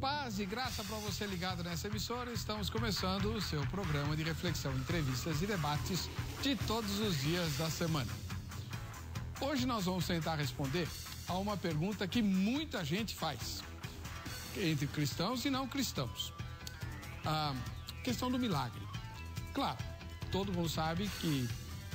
Paz e graça para você ligado nessa emissora. Estamos começando o seu programa de reflexão, entrevistas e debates de todos os dias da semana. Hoje nós vamos tentar responder a uma pergunta que muita gente faz, entre cristãos e não cristãos. A questão do milagre. Claro, todo mundo sabe que,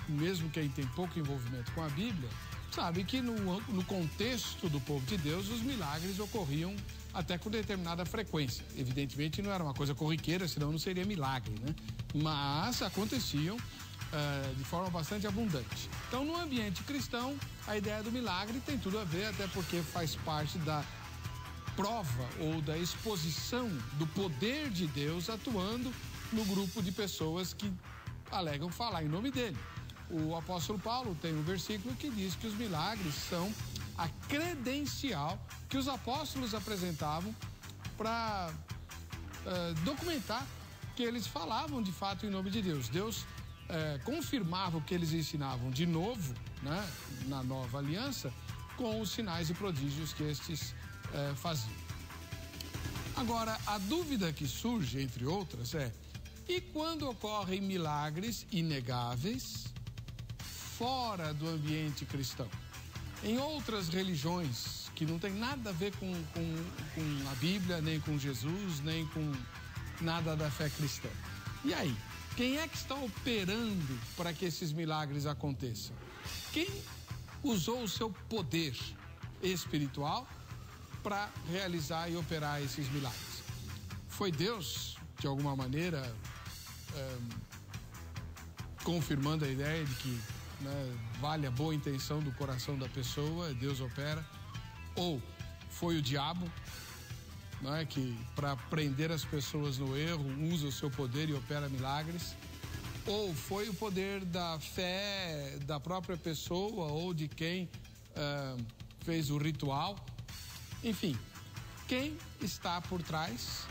mesmo quem tem pouco envolvimento com a Bíblia, sabe que no contexto do povo de Deus, os milagres ocorriam até com determinada frequência. Evidentemente não era uma coisa corriqueira, senão não seria milagre, né? Mas aconteciam de forma bastante abundante. Então, no ambiente cristão, a ideia do milagre tem tudo a ver, até porque faz parte da prova ou da exposição do poder de Deus atuando no grupo de pessoas que alegam falar em nome dele. O apóstolo Paulo tem um versículo que diz que os milagres são a credencial que os apóstolos apresentavam para documentar que eles falavam de fato em nome de Deus. Deus confirmava o que eles ensinavam de novo, né, na nova aliança, com os sinais e prodígios que estes faziam. Agora, a dúvida que surge, entre outras, e quando ocorrem milagres inegáveis fora do ambiente cristão? Em outras religiões que não tem nada a ver com a Bíblia, nem com Jesus, nem com nada da fé cristã. E aí? Quem é que está operando para que esses milagres aconteçam? Quem usou o seu poder espiritual para realizar e operar esses milagres? Foi Deus, de alguma maneira, confirmando a ideia de que vale a boa intenção do coração da pessoa, Deus opera? Ou foi o diabo, que para prender as pessoas no erro usa o seu poder e opera milagres? Ou foi o poder da fé da própria pessoa ou de quem fez o ritual? Enfim, quem está por trás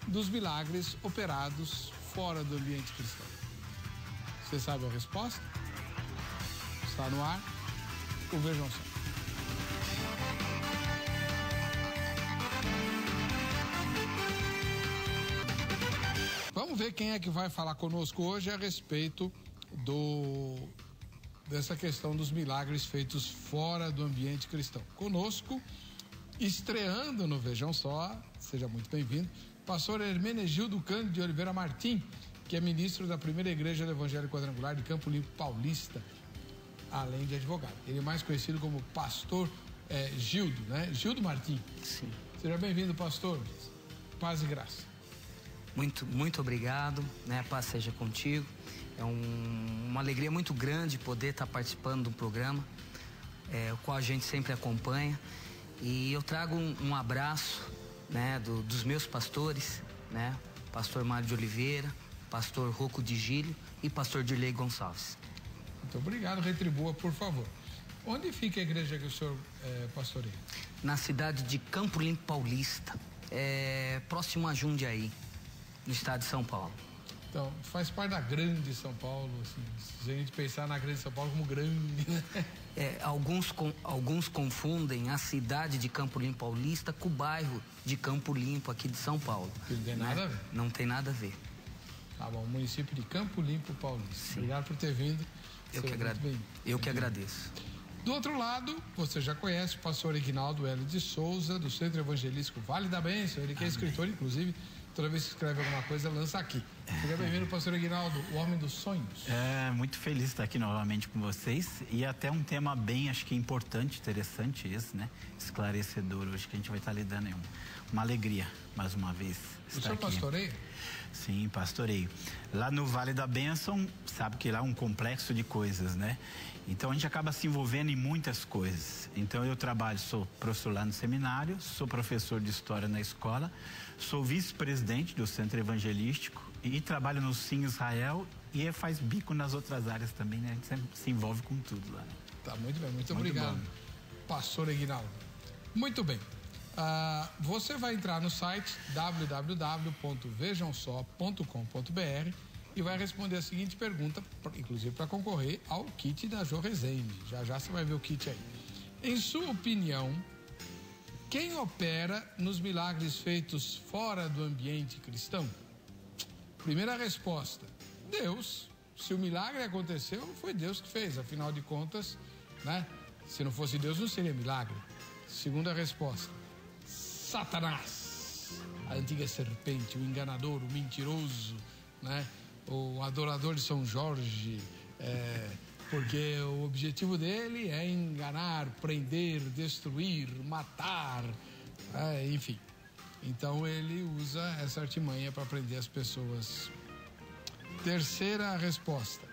dos milagres operados fora do ambiente cristão? Você sabe a resposta? Está no ar o Vejam Só. Vamos ver quem é que vai falar conosco hoje a respeito dessa questão dos milagres feitos fora do ambiente cristão. Conosco, estreando no Vejam Só, seja muito bem-vindo, pastor Hermenegildo Cândido de Oliveira Martim, que é ministro da Primeira Igreja do Evangelho Quadrangular de Campo Limpo Paulista, além de advogado. Ele é mais conhecido como pastor Gildo, né? Gildo Martim. Sim. Seja bem-vindo, pastor. Paz e graça. Muito obrigado, né? A paz seja contigo. É uma alegria muito grande poder estar participando do programa, o qual a gente sempre acompanha. E eu trago um abraço, né, dos meus pastores, né? Pastor Mário de Oliveira, pastor Rocco de Gílio e pastor Dirley Gonçalves. Muito obrigado, retribua, por favor. Onde fica a igreja que o senhor pastoreia? Na cidade de Campo Limpo Paulista, próximo a Jundiaí, no estado de São Paulo. Então, faz parte da grande São Paulo, assim, se a gente pensar na grande São Paulo como grande, né? Alguns confundem a cidade de Campo Limpo Paulista com o bairro de Campo Limpo aqui de São Paulo. Não tem nada a ver. Não tem nada a ver. Tá bom, município de Campo Limpo Paulista. Sim. Obrigado por ter vindo. Eu que agradeço. Do outro lado, você já conhece o pastor Ignaldo Hélio de Souza, do Centro Evangelístico Vale da Bênção, ele que é escritor, inclusive, toda vez que escreve alguma coisa, lança aqui. Seja bem-vindo, pastor Ignaldo, o homem dos sonhos. Muito feliz de estar aqui novamente com vocês e até um tema bem, acho que importante, interessante esse, né? Esclarecedor hoje que a gente vai estar lidando. Uma alegria, mais uma vez, estar aqui. O senhor pastoreia? Sim, pastoreio. Lá no Vale da Bênção, sabe que lá é um complexo de coisas, né? Então a gente acaba se envolvendo em muitas coisas. Então eu sou professor lá no seminário, sou professor de história na escola, sou vice-presidente do Centro Evangelístico e trabalho no Sim Israel e faz bico nas outras áreas também, né? A gente sempre se envolve com tudo lá. Tá, muito bem, muito obrigado, bom. Pastor Ignaldo. Muito bem. Você vai entrar no site www.vejamsó.com.br e vai responder a seguinte pergunta, inclusive para concorrer ao kit da Jô Rezende. Já já você vai ver o kit aí. Em sua opinião, Quem opera nos milagres feitos fora do ambiente cristão? Primeira resposta, Deus. Se o milagre aconteceu, foi Deus que fez, afinal de contas, né? Se não fosse Deus, não seria milagre. Segunda resposta, Satanás, a antiga serpente, o enganador, o mentiroso, né? O adorador de São Jorge, porque o objetivo dele é enganar, prender, destruir, matar, enfim. Então ele usa essa artimanha para prender as pessoas. Terceira resposta,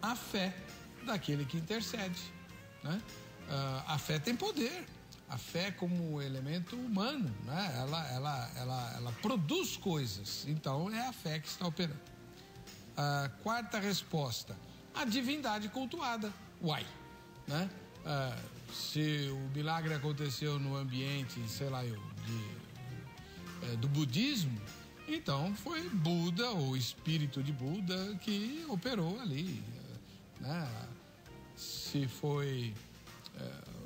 a fé daquele que intercede, né? A fé tem poder, a fé como elemento humano, né? Ela produz coisas, então é a fé que está operando. Quarta resposta, a divindade cultuada, né? Se o milagre aconteceu no ambiente, sei lá do budismo, então foi Buda, ou espírito de Buda, que operou ali, né? Se foi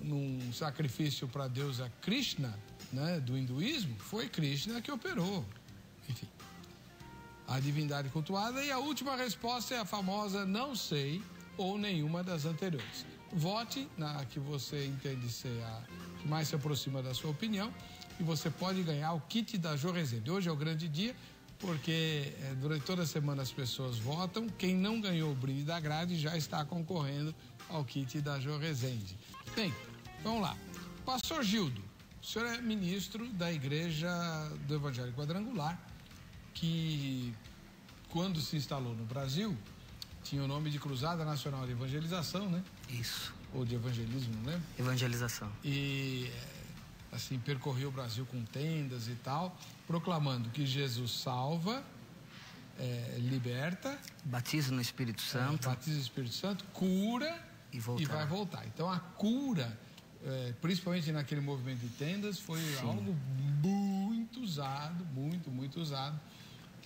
num sacrifício para a deusa Krishna, né, do hinduísmo, foi Krishna que operou. Enfim, a divindade cultuada. E a última resposta é a famosa não sei ou nenhuma das anteriores. Vote na que você entende ser a que mais se aproxima da sua opinião, e você pode ganhar o kit da Jô Rezende. Hoje é o grande dia, porque durante toda a semana as pessoas votam. Quem não ganhou o brinde da grade já está concorrendo ao kit da Jô Rezende. Bem, vamos lá. Pastor Gildo, o senhor é ministro da Igreja do Evangelho Quadrangular, que quando se instalou no Brasil tinha o nome de Cruzada Nacional de Evangelização, né? Isso. Ou de evangelismo, né? Evangelização. E assim, percorreu o Brasil com tendas e tal, proclamando que Jesus salva, liberta, batiza no Espírito Santo, batiza no Espírito Santo, cura e vai voltar. Então a cura, principalmente naquele movimento de tendas, foi algo muito usado, muito usado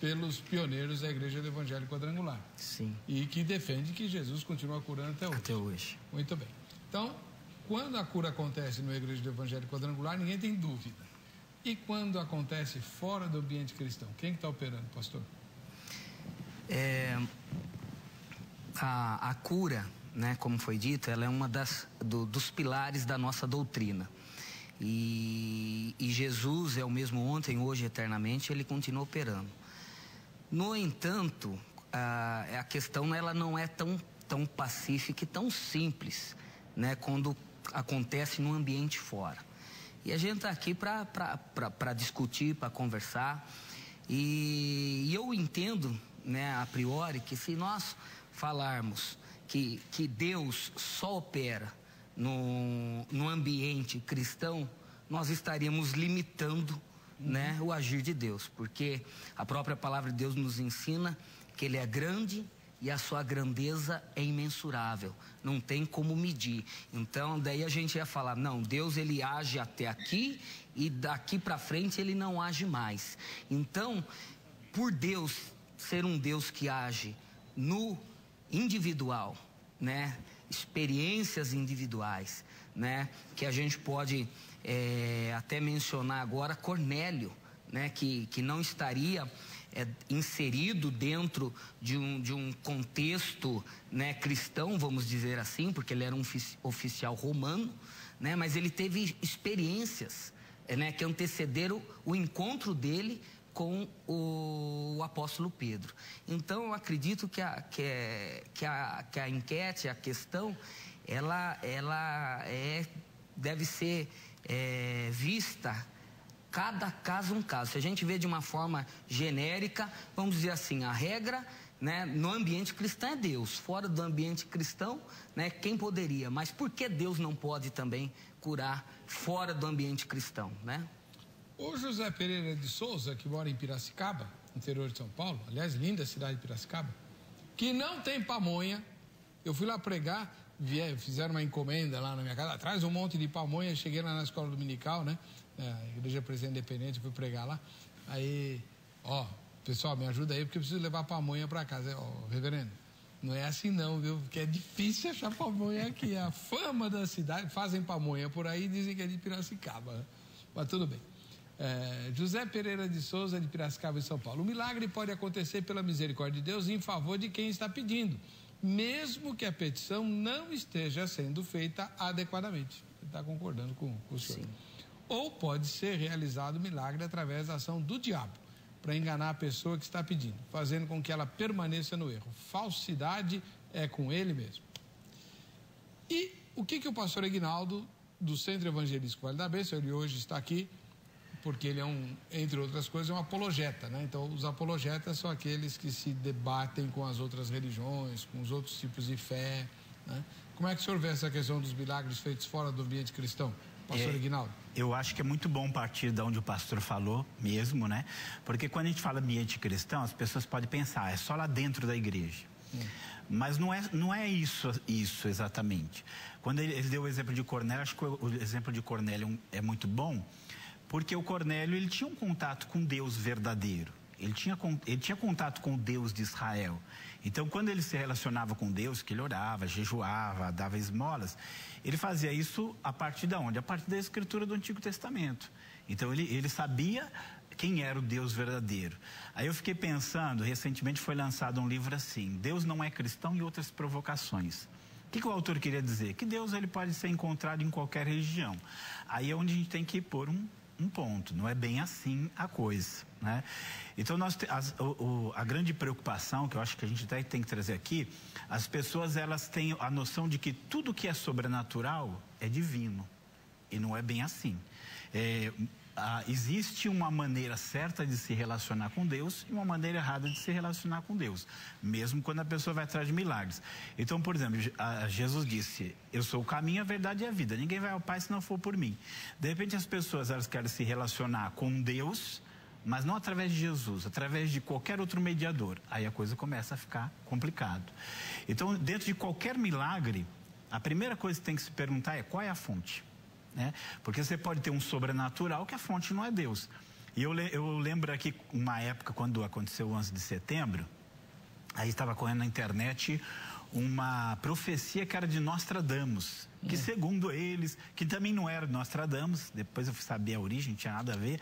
pelos pioneiros da Igreja do Evangelho Quadrangular. Sim. E que defende que Jesus continua curando até hoje. Até hoje. Muito bem. Então, quando a cura acontece na Igreja do Evangelho Quadrangular, ninguém tem dúvida. E quando acontece fora do ambiente cristão, quem que está operando, pastor? A cura, né, como foi dito, ela é uma dos pilares da nossa doutrina. E Jesus é o mesmo ontem, hoje, eternamente, ele continua operando. No entanto, a questão ela não é tão pacífica e tão simples, né, quando acontece no ambiente fora. E a gente está aqui para discutir, para conversar. E eu entendo, né, a priori, que se nós falarmos que Deus só opera no ambiente cristão, nós estaríamos limitando, né, o agir de Deus, porque a própria palavra de Deus nos ensina que Ele é grande e a sua grandeza é imensurável, não tem como medir. Então daí a gente ia falar, não, Deus ele age até aqui e daqui para frente ele não age mais. Então, por Deus ser um Deus que age no individual, né, experiências individuais, né, que a gente pode até mencionar agora Cornélio, né, que não estaria inserido dentro de um contexto, né, cristão, vamos dizer assim, porque ele era um oficial romano, né, mas ele teve experiências, né, que antecederam o encontro dele com o apóstolo Pedro. Então eu acredito que a enquete, a questão, ela deve ser vista cada caso um caso. Se a gente vê de uma forma genérica, vamos dizer assim, a regra, né, no ambiente cristão é Deus. Fora do ambiente cristão, né, quem poderia? Mas por que Deus não pode também curar fora do ambiente cristão, né? O José Pereira de Souza, que mora em Piracicaba, interior de São Paulo, aliás, linda cidade de Piracicaba, que não tem pamonha. Eu fui lá pregar, fizeram uma encomenda lá na minha casa, traz um monte de pamonha, cheguei lá na escola dominical, né? A Igreja Presidente Independente, fui pregar lá. Aí, pessoal, me ajuda aí, porque eu preciso levar pamonha para casa. Reverendo, Não é assim não, viu? Porque é difícil achar pamonha aqui. A fama da cidade, fazem pamonha por aí, dizem que é de Piracicaba, né? Mas tudo bem. José Pereira de Souza, de Piracicaba, em São Paulo. O milagre pode acontecer pela misericórdia de Deus em favor de quem está pedindo, mesmo que a petição não esteja sendo feita adequadamente. Ele está concordando com o senhor. Sim. Ou pode ser realizado o milagre através da ação do diabo, para enganar a pessoa que está pedindo, fazendo com que ela permaneça no erro. Falsidade é com ele mesmo. E o que o pastor Aguinaldo, do Centro Evangelístico Vale da Bênção, ele hoje está aqui, porque ele é entre outras coisas, é um apologeta, né? Então, os apologetas são aqueles que se debatem com as outras religiões, com os outros tipos de fé, né? Como é que o senhor vê essa questão dos milagres feitos fora do ambiente cristão, pastor Aguinaldo? Eu acho que é muito bom partir de onde o pastor falou mesmo, né? Porque quando a gente fala ambiente cristão, as pessoas podem pensar, é só lá dentro da igreja. Mas não é isso exatamente. Quando ele deu o exemplo de Cornélio, acho que o exemplo de Cornélio é muito bom, porque o Cornélio, ele tinha um contato com Deus verdadeiro. Ele tinha contato com o Deus de Israel. Então, quando ele se relacionava com Deus, que ele orava, jejuava, dava esmolas, ele fazia isso a partir de onde? A partir da escritura do Antigo Testamento. Então, ele sabia quem era o Deus verdadeiro. Aí eu fiquei pensando, recentemente foi lançado um livro assim, Deus não é cristão e outras provocações. O que o autor queria dizer? Que Deus ele pode ser encontrado em qualquer religião. Aí é onde a gente tem que pôr um ponto, não é bem assim a coisa, né? Então a grande preocupação que eu acho que a gente até tem que trazer aqui, as pessoas elas têm a noção de que tudo que é sobrenatural é divino, e não é bem assim. Existe uma maneira certa de se relacionar com Deus e uma maneira errada de se relacionar com Deus, mesmo quando a pessoa vai atrás de milagres. Então, por exemplo, Jesus disse, eu sou o caminho, a verdade e a vida, ninguém vai ao Pai se não for por mim. De repente as pessoas elas querem se relacionar com Deus, mas não através de Jesus, através de qualquer outro mediador. Aí a coisa começa a ficar complicado. Então, dentro de qualquer milagre, a primeira coisa que tem que se perguntar é qual é a fonte. Né? Porque você pode ter um sobrenatural que a fonte não é Deus. E eu lembro aqui uma época quando aconteceu o 11 de setembro, aí estava correndo na internet uma profecia que era de Nostradamus, que segundo eles, que também não era de Nostradamus, depois eu fui saber a origem, não tinha nada a ver,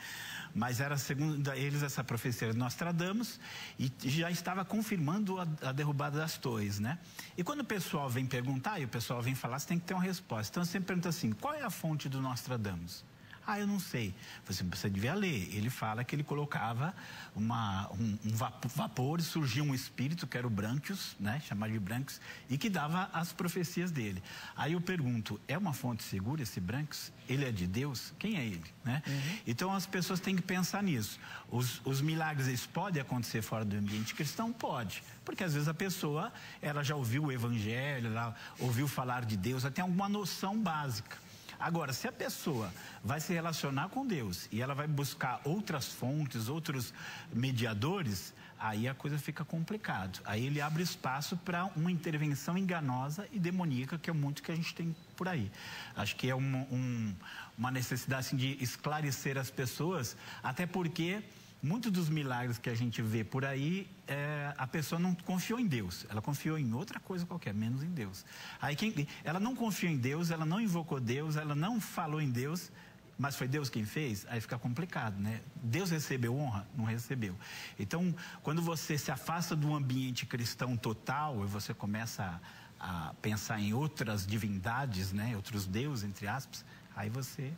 mas era segundo eles essa profecia de Nostradamus e já estava confirmando a derrubada das torres, né? E quando o pessoal vem perguntar e o pessoal vem falar, você tem que ter uma resposta. Então eu sempre pergunto assim, qual é a fonte do Nostradamus? Ah, eu não sei. Você devia ler. Ele fala que ele colocava um vapor e surgia um espírito, que era o Brânquios, né? Chamado de Brânquios, e que dava as profecias dele. Aí eu pergunto, é uma fonte segura esse Brânquios? Ele é de Deus? Quem é ele? Né? Então as pessoas têm que pensar nisso. Os milagres, eles podem acontecer fora do ambiente cristão? Pode. Porque às vezes a pessoa, ela já ouviu o evangelho, ela ouviu falar de Deus, ela tem alguma noção básica. Agora, se a pessoa vai se relacionar com Deus e ela vai buscar outras fontes, outros mediadores, aí a coisa fica complicada. Aí ele abre espaço para uma intervenção enganosa e demoníaca, que é muito que a gente tem por aí. Acho que é uma necessidade assim, de esclarecer as pessoas, até porque muitos dos milagres que a gente vê por aí, a pessoa não confiou em Deus, ela confiou em outra coisa qualquer, menos em Deus. Aí ela não confiou em Deus, ela não invocou Deus, ela não falou em Deus, mas foi Deus quem fez, aí fica complicado, né? Deus recebeu honra? Não recebeu. Então, quando você se afasta do ambiente cristão total e você começa a pensar em outras divindades, né? Outros deuses, entre aspas, aí você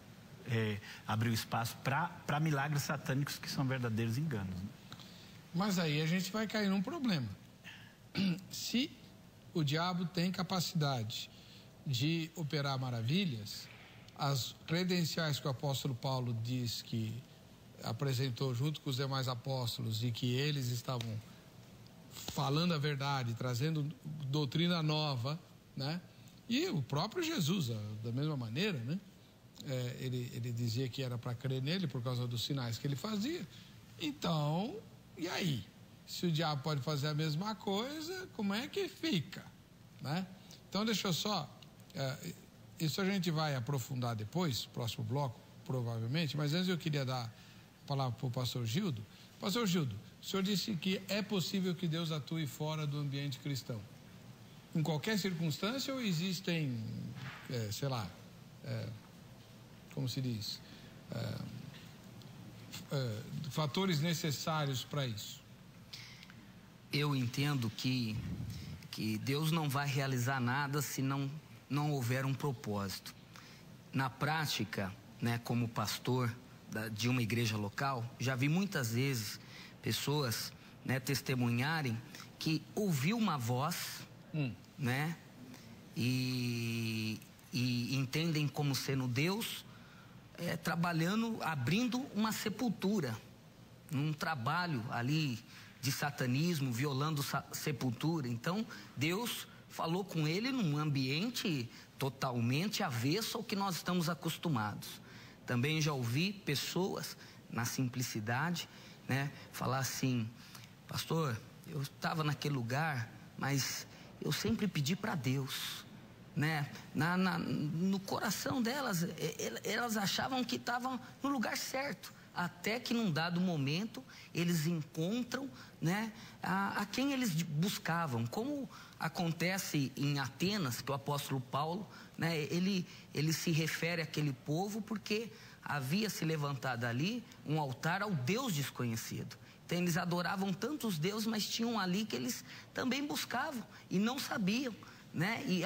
abriu espaço para milagres satânicos que são verdadeiros enganos. Né? Mas aí a gente vai cair num problema. Se o diabo tem capacidade de operar maravilhas, as credenciais que o apóstolo Paulo diz que apresentou junto com os demais apóstolos e que eles estavam falando a verdade, trazendo doutrina nova, né? E o próprio Jesus, da mesma maneira, né? Ele dizia que era para crer nele por causa dos sinais que ele fazia. Então, e aí? Se o diabo pode fazer a mesma coisa, como é que fica? Né? Então, deixa eu só... isso a gente vai aprofundar depois, próximo bloco, provavelmente, mas antes eu queria dar a palavra para o pastor Gildo. Pastor Gildo, o senhor disse que é possível que Deus atue fora do ambiente cristão. em qualquer circunstância ou existem, sei lá, como se diz, fatores necessários para isso? Eu entendo que Deus não vai realizar nada se não houver um propósito. Na prática, né, como pastor de uma igreja local, já vi muitas vezes pessoas, né, testemunharem que ouviu uma voz, né, e entendem como sendo Deus, trabalhando, abrindo uma sepultura, um trabalho ali de satanismo, violando sepultura. Então, Deus falou com ele num ambiente totalmente avesso ao que nós estamos acostumados. Também já ouvi pessoas, na simplicidade, né, falar assim: pastor, eu estava naquele lugar, mas eu sempre pedi para Deus, né? No coração delas, elas achavam que estavam no lugar certo, até que num dado momento eles encontram, né, a quem eles buscavam, como acontece em Atenas, que o apóstolo Paulo, né, ele se refere àquele povo porque havia se levantado ali um altar ao Deus desconhecido. Então eles adoravam tantos deuses, mas tinham ali que eles também buscavam e não sabiam, né? E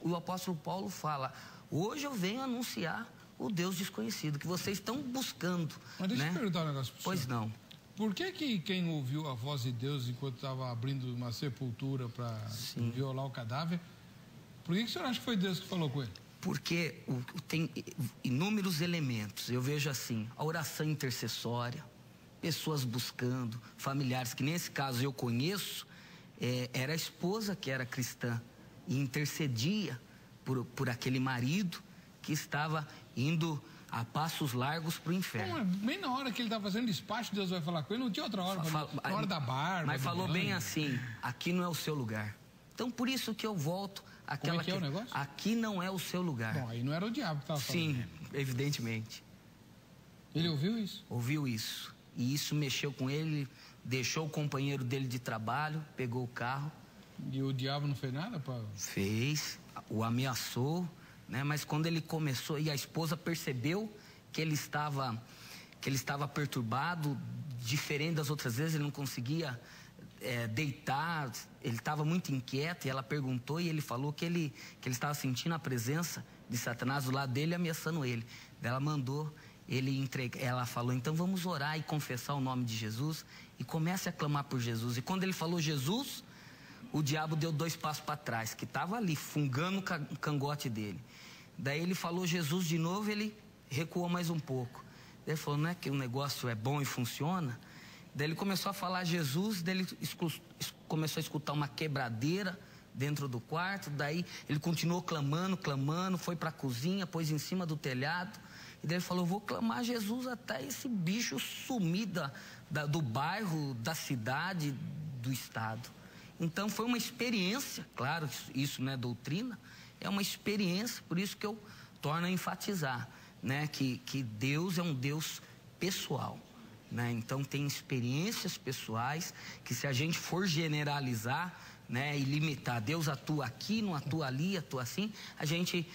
o apóstolo Paulo fala: hoje eu venho anunciar o Deus desconhecido que vocês estão buscando. Mas deixa eu perguntar um negócio para você. Pois não. Por que quem ouviu a voz de Deus enquanto estava abrindo uma sepultura para violar o cadáver, por que o senhor acha que foi Deus que falou com ele? Porque tem inúmeros elementos. Eu vejo assim, a oração intercessória, pessoas buscando, familiares, que nesse caso eu conheço, era a esposa que era cristã e intercedia por aquele marido que estava indo a passos largos para o inferno. Bem na hora que ele estava fazendo despacho, Deus vai falar com ele, não tinha outra hora, na hora da barba. Mas falou bem assim: aqui não é o seu lugar. Então por isso que eu volto àquela. Como é que é o negócio? Aqui não é o seu lugar. Bom, aí não era o diabo que estava falando. Sim, evidentemente. Ele ouviu isso? Ouviu isso. E isso mexeu com ele, deixou o companheiro dele de trabalho, pegou o carro. E o diabo não fez nada? Fez, o ameaçou, né? Mas quando ele começou, e a esposa percebeu que ele estava perturbado, diferente das outras vezes, ele não conseguia deitar, ele estava muito inquieto, e ela perguntou, e ele falou que ele estava sentindo a presença de Satanás do lado dele, ameaçando ele. Ela mandou ele entregar, ela falou: então vamos orar e confessar o nome de Jesus, e comece a clamar por Jesus. E quando ele falou Jesus, o diabo deu 2 passos para trás, que estava ali fungando o cangote dele. Daí ele falou Jesus de novo, ele recuou mais um pouco. Daí ele falou: não é que o negócio é bom e funciona? Daí ele começou a falar Jesus, daí ele começou a escutar uma quebradeira dentro do quarto. Daí ele continuou clamando, foi para a cozinha, pôs em cima do telhado. E daí ele falou: vou clamar Jesus até esse bicho sumir do bairro, da cidade, do estado. Então foi uma experiência, claro, isso não é doutrina, é uma experiência, por isso que eu torno a enfatizar, né, que Deus é um Deus pessoal, né? Então tem experiências pessoais que, se a gente for generalizar, né, e limitar, Deus atua aqui, não atua ali, atua assim, a gente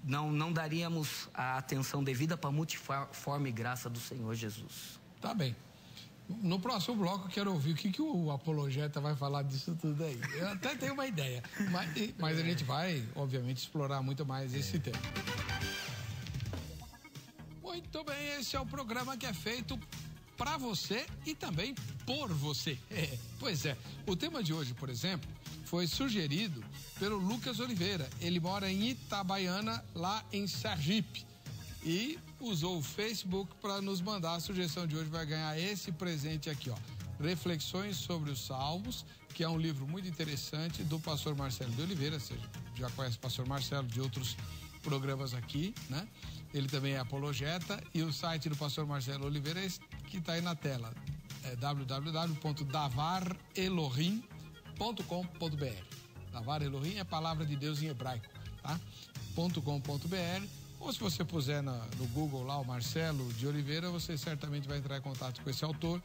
não daríamos a atenção devida para a multiforme graça do Senhor Jesus. Tá bem. No próximo bloco eu quero ouvir o que o apologeta vai falar disso tudo aí. Eu até tenho uma ideia, mas a gente vai, obviamente, explorar muito mais esse tema. Muito bem, esse é o programa que é feito para você e também por você. Pois é, o tema de hoje, por exemplo, foi sugerido pelo Lucas Oliveira. Ele mora em Itabaiana, lá em Sergipe, e usou o Facebook para nos mandar a sugestão de hoje. Vai ganhar esse presente aqui, ó: Reflexões sobre os Salmos, que é um livro muito interessante do pastor Marcelo de Oliveira. Você já conhece o pastor Marcelo de outros programas aqui, né? Ele também é apologeta, e o site do pastor Marcelo Oliveira é esse que está aí na tela, é www.davarelohim.com.br. Davar Elohim é palavra de Deus em hebraico, tá? .com.br. Ou se você puser no Google lá o Marcelo de Oliveira, você certamente vai entrar em contato com esse autor,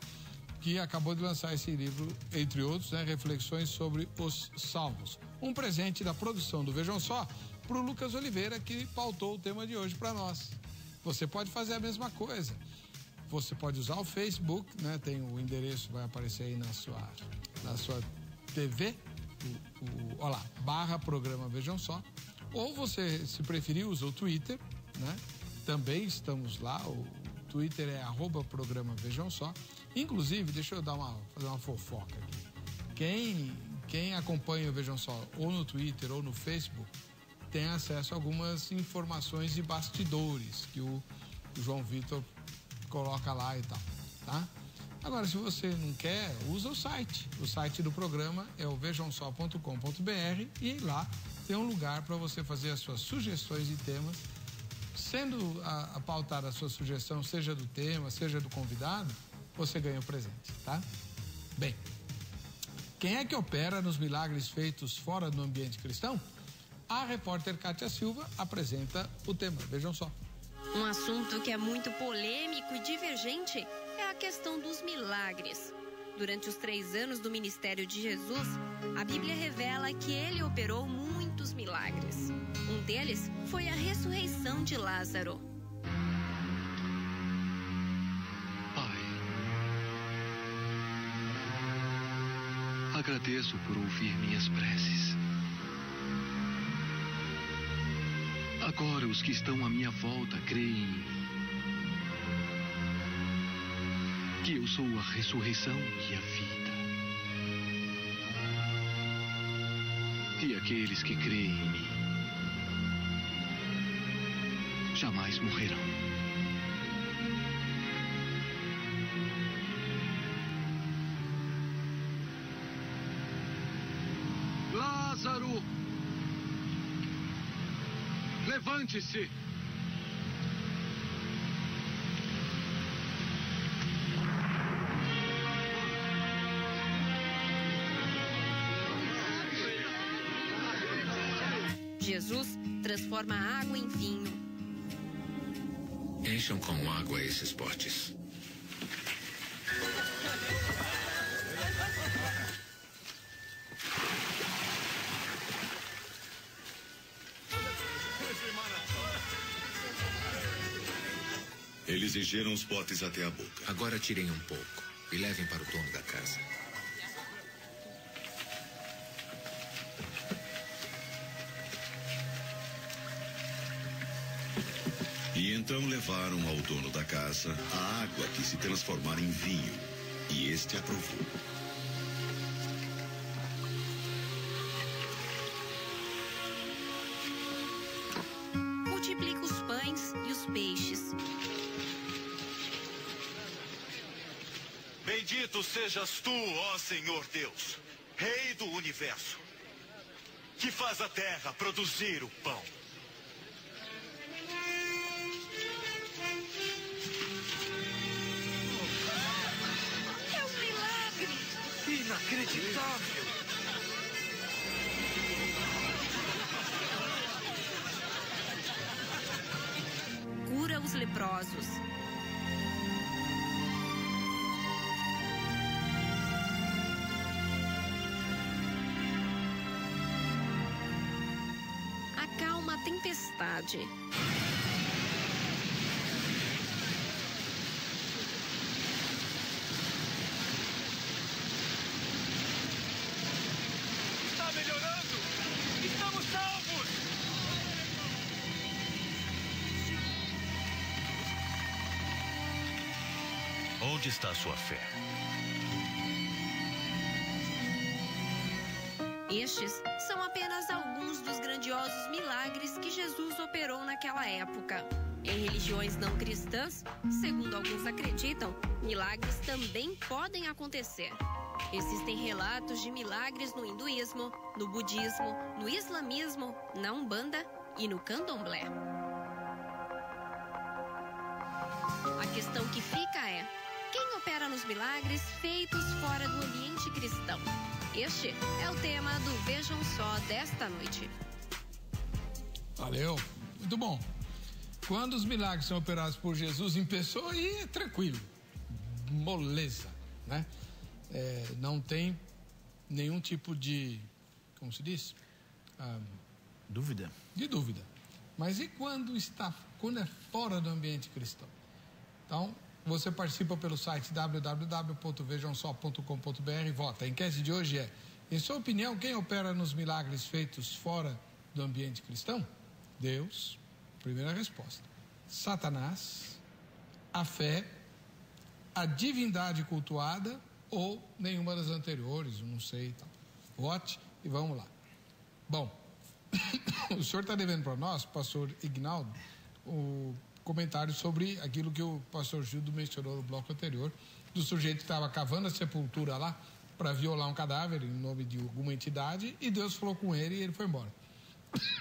que acabou de lançar esse livro, entre outros, né, reflexões sobre os Salmos. Um presente da produção do Vejam Só para o Lucas Oliveira, que pautou o tema de hoje para nós. Você pode fazer a mesma coisa. Você pode usar o Facebook, né? Tem o endereço, vai aparecer aí na sua TV, olha lá, /programa Vejam Só. Ou você, se preferir, usa o Twitter, né? Também estamos lá, o Twitter é @programa Vejam Só. Inclusive, deixa eu fazer uma fofoca aqui. Quem acompanha o Vejam Só ou no Twitter ou no Facebook tem acesso a algumas informações de bastidores que o João Vitor coloca lá e tal, tá? Agora, se você não quer, usa o site. O site do programa é o vejamsó.com.br e lá tem um lugar para você fazer as suas sugestões de temas. Sendo a pautada a sua sugestão, seja do tema, seja do convidado, você ganha o presente, tá? Bem, quem é que opera nos milagres feitos fora do ambiente cristão? A repórter Kátia Silva apresenta o tema. Vejam só. Um assunto que é muito polêmico e divergente é a questão dos milagres. Durante os 3 anos do ministério de Jesus, a Bíblia revela que ele operou muitos milagres. Um deles foi a ressurreição de Lázaro. Pai, agradeço por ouvir minhas preces. Agora os que estão à minha volta creem em mim. Que eu sou a ressurreição e a vida. E aqueles que creem em mim jamais morrerão. Lázaro! Levante-se! Jesus transforma a água em vinho. Encham com água esses potes. Eles encheram os potes até a boca. Agora tirem um pouco e levem para o dono da casa. E então levaram ao dono da casa a água que se transformara em vinho. E este aprovou. Multiplica os pães e os peixes. Bendito sejas tu, ó Senhor Deus, Rei do universo, que faz a terra produzir o pão. É um milagre! Inacreditável! Cura os leprosos. Acalma a tempestade. Está melhorando! Estamos salvos! Onde está a sua fé? Estes são apenas alguns dos grandiosos milagres que Jesus operou naquela época. Em religiões não cristãs, segundo alguns acreditam, milagres também podem acontecer. Existem relatos de milagres no hinduísmo, no budismo, no islamismo, na Umbanda e no candomblé. A questão que fica é: quem opera nos milagres feitos fora do ambiente cristão? Este é o tema do Vejam Só desta noite. Valeu, muito bom. Quando os milagres são operados por Jesus em pessoa, aí é tranquilo, moleza, né? Não tem nenhum tipo de, como se diz? Dúvida. De dúvida. Mas e quando é fora do ambiente cristão? Então, você participa pelo site www.vejamsó.com.br e vota. A enquete de hoje é: em sua opinião, quem opera nos milagres feitos fora do ambiente cristão? Deus, primeira resposta. Satanás, a fé, a divindade cultuada ou nenhuma das anteriores, não sei. Tá. Vote e vamos lá. Bom, o senhor está devendo para nós, pastor Ignaldo, o comentário sobre aquilo que o pastor Gildo mencionou no bloco anterior, do sujeito que estava cavando a sepultura lá para violar um cadáver em nome de alguma entidade, e Deus falou com ele e ele foi embora.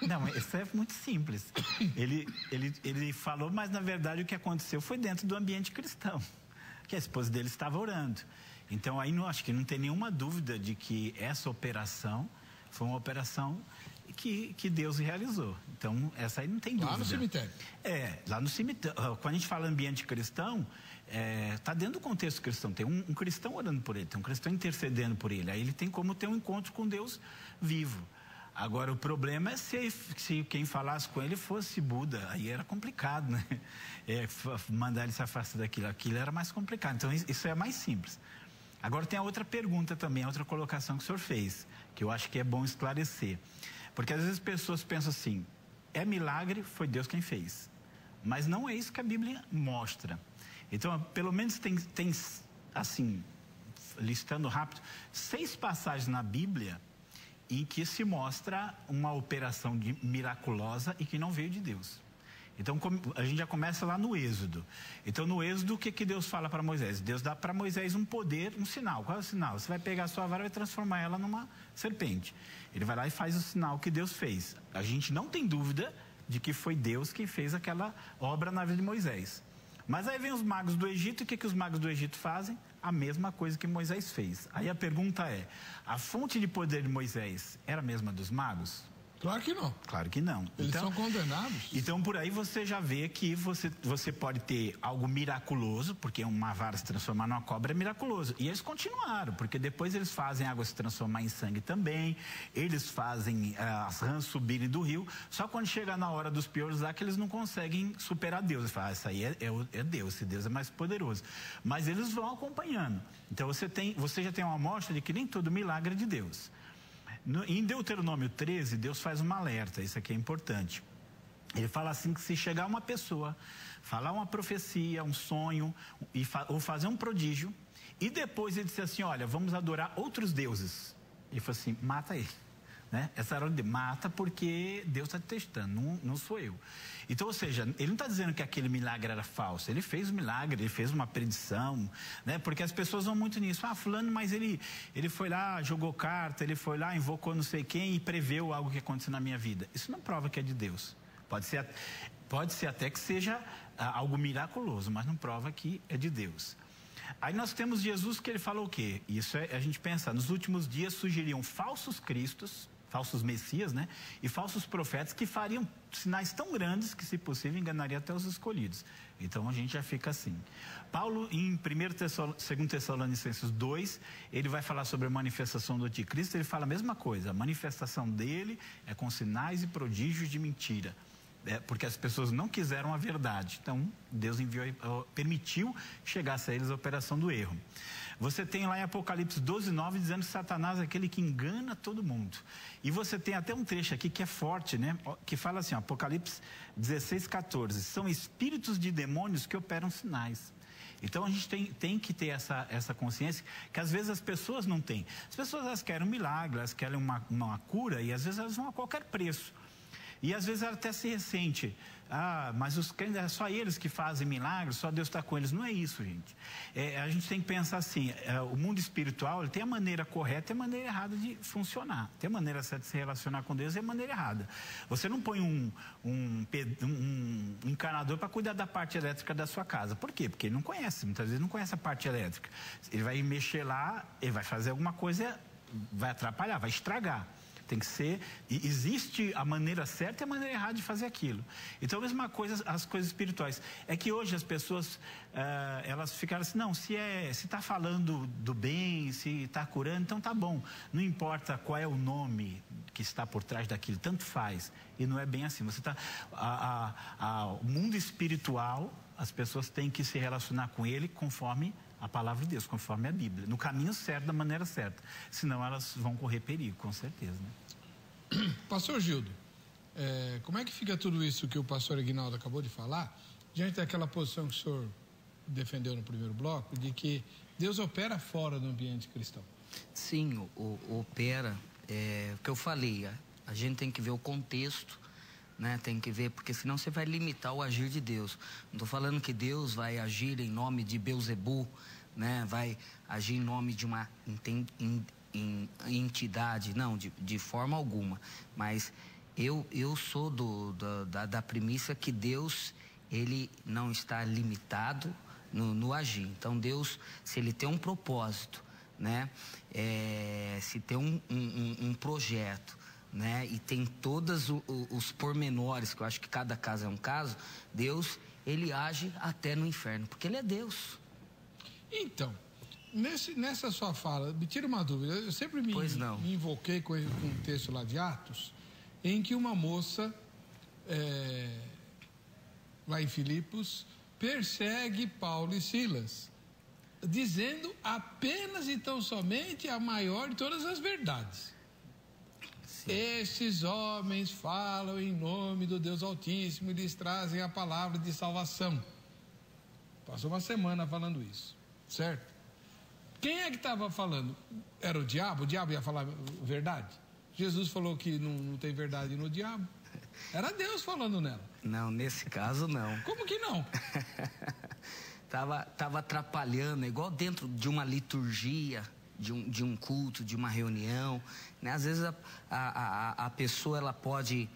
Não, isso é muito simples. Ele falou, mas na verdade o que aconteceu foi dentro do ambiente cristão, que a esposa dele estava orando. Então aí acho que não tem nenhuma dúvida de que essa operação foi uma operação que Deus realizou. Então essa aí não tem dúvida. Lá no cemitério. Lá no cemitério. Quando a gente fala ambiente cristão, está dentro do contexto cristão. Tem um cristão orando por ele, tem um cristão intercedendo por ele. Aí ele tem como ter um encontro com Deus vivo. Agora, o problema é se quem falasse com ele fosse Buda. Aí era complicado, né? Mandar ele se afastar daquilo. Aquilo era mais complicado. Então, isso é mais simples. Agora, tem a outra pergunta também, a outra colocação que o senhor fez, que eu acho que é bom esclarecer. Porque, às vezes, as pessoas pensam assim, é milagre, foi Deus quem fez. Mas não é isso que a Bíblia mostra. Então, pelo menos tem assim, listando rápido, 6 passagens na Bíblia em que se mostra uma operação miraculosa e que não veio de Deus. Então, a gente já começa lá no Êxodo. Então, no Êxodo, o que Deus fala para Moisés? Deus dá para Moisés um poder, um sinal. Qual é o sinal? Você vai pegar a sua vara e vai transformar ela numa serpente. Ele vai lá e faz o sinal que Deus fez. A gente não tem dúvida de que foi Deus quem fez aquela obra na vida de Moisés. Mas aí vem os magos do Egito, e o que os magos do Egito fazem? A mesma coisa que Moisés fez. Aí a pergunta é, a fonte de poder de Moisés era a mesma dos magos? Claro que não. Claro que não. Eles são condenados. Então, por aí você já vê que você pode ter algo miraculoso, porque uma vara se transformar numa cobra é miraculoso. E eles continuaram, porque depois eles fazem a água se transformar em sangue também, eles fazem as rãs subirem do rio, só quando chega na hora dos piores lá que eles não conseguem superar Deus. Eles falam, isso aí é Deus, esse Deus é mais poderoso. Mas eles vão acompanhando. Então, você já tem uma amostra de que nem todo milagre é de Deus. Em Deuteronômio 13, Deus faz um alerta, isso aqui é importante. Ele fala assim que se chegar uma pessoa, falar uma profecia, um sonho, ou fazer um prodígio, e depois ele disse assim, olha, vamos adorar outros deuses. Ele falou assim, mata ele. Né? Essa hora de mata porque Deus está testando, não sou eu. Então, ou seja, ele não está dizendo que aquele milagre era falso. Ele fez o milagre, ele fez uma predição, né? Porque as pessoas vão muito nisso. Fulano, mas ele foi lá, jogou carta, ele foi lá, invocou não sei quem e preveu algo que aconteceu na minha vida. Isso não prova que é de Deus. Pode ser até que seja algo miraculoso, mas não prova que é de Deus. Aí nós temos Jesus que ele falou o quê? Isso a gente pensa, nos últimos dias surgiriam falsos cristos, falsos messias, né? E falsos profetas que fariam sinais tão grandes que, se possível, enganaria até os escolhidos. Então a gente já fica assim. Paulo, em 2 Tessalonicenses 2, ele vai falar sobre a manifestação do anticristo, ele fala a mesma coisa. A manifestação dele é com sinais e prodígios de mentira. Porque as pessoas não quiseram a verdade. Então, Deus permitiu que chegasse a eles a operação do erro. Você tem lá em Apocalipse 12:9 dizendo que Satanás é aquele que engana todo mundo. E você tem até um trecho aqui que é forte, né? Que fala assim, Apocalipse 16:14. São espíritos de demônios que operam sinais. Então a gente tem que ter essa consciência que às vezes as pessoas não têm. As pessoas elas querem um milagre, elas querem uma cura e às vezes elas vão a qualquer preço. E às vezes ela até se ressente. Mas é só eles que fazem milagres, só Deus está com eles. Não é isso, gente. A gente tem que pensar assim, o mundo espiritual ele tem a maneira correta e a maneira errada de funcionar. Tem a maneira certa de se relacionar com Deus e a maneira errada. Você não põe um encanador para cuidar da parte elétrica da sua casa. Por quê? Porque ele não conhece, muitas vezes não conhece a parte elétrica. Ele vai mexer lá, ele vai fazer alguma coisa, vai atrapalhar, vai estragar. Tem que ser, e existe a maneira certa e a maneira errada de fazer aquilo. Então, a mesma coisa, as coisas espirituais. É que hoje as pessoas, elas ficaram assim, não, se está falando do bem, se está curando, então tá bom. Não importa qual é o nome que está por trás daquilo, tanto faz. E não é bem assim. Você tá, o mundo espiritual, as pessoas têm que se relacionar com ele conforme a palavra de Deus, conforme a Bíblia, no caminho certo, da maneira certa. Senão elas vão correr perigo, com certeza, né? Pastor Gildo, como é que fica tudo isso que o pastor Aguinaldo acabou de falar, diante daquela posição que o senhor defendeu no primeiro bloco, de que Deus opera fora do ambiente cristão? Sim, opera. O que eu falei, a gente tem que ver o contexto, né? Tem que ver, porque senão você vai limitar o agir de Deus. Não estou falando que Deus vai agir em nome de Beelzebul, né? Vai agir em nome de uma entidade, não, de forma alguma. Mas eu sou da premissa que Deus, ele não está limitado no agir. Então Deus, se ele tem um propósito, né? Se tem um projeto, né? E tem todos os pormenores, que eu acho que cada caso é um caso, Deus, ele age até no inferno, porque ele é Deus. Então, nessa sua fala, me tira uma dúvida, eu sempre me invoquei com um texto lá de Atos, em que uma moça, lá em Filipos, persegue Paulo e Silas, dizendo apenas e tão somente a maior de todas as verdades. Esses homens falam em nome do Deus Altíssimo e lhes trazem a palavra de salvação. Passou uma semana falando isso, certo? Quem é que estava falando? Era o diabo? O diabo ia falar verdade? Jesus falou que não tem verdade no diabo. Era Deus falando nela. Não, nesse caso não. Como que não? Tava atrapalhando, igual dentro de uma liturgia, de um culto, de uma reunião, né? Às vezes a pessoa, ela pode,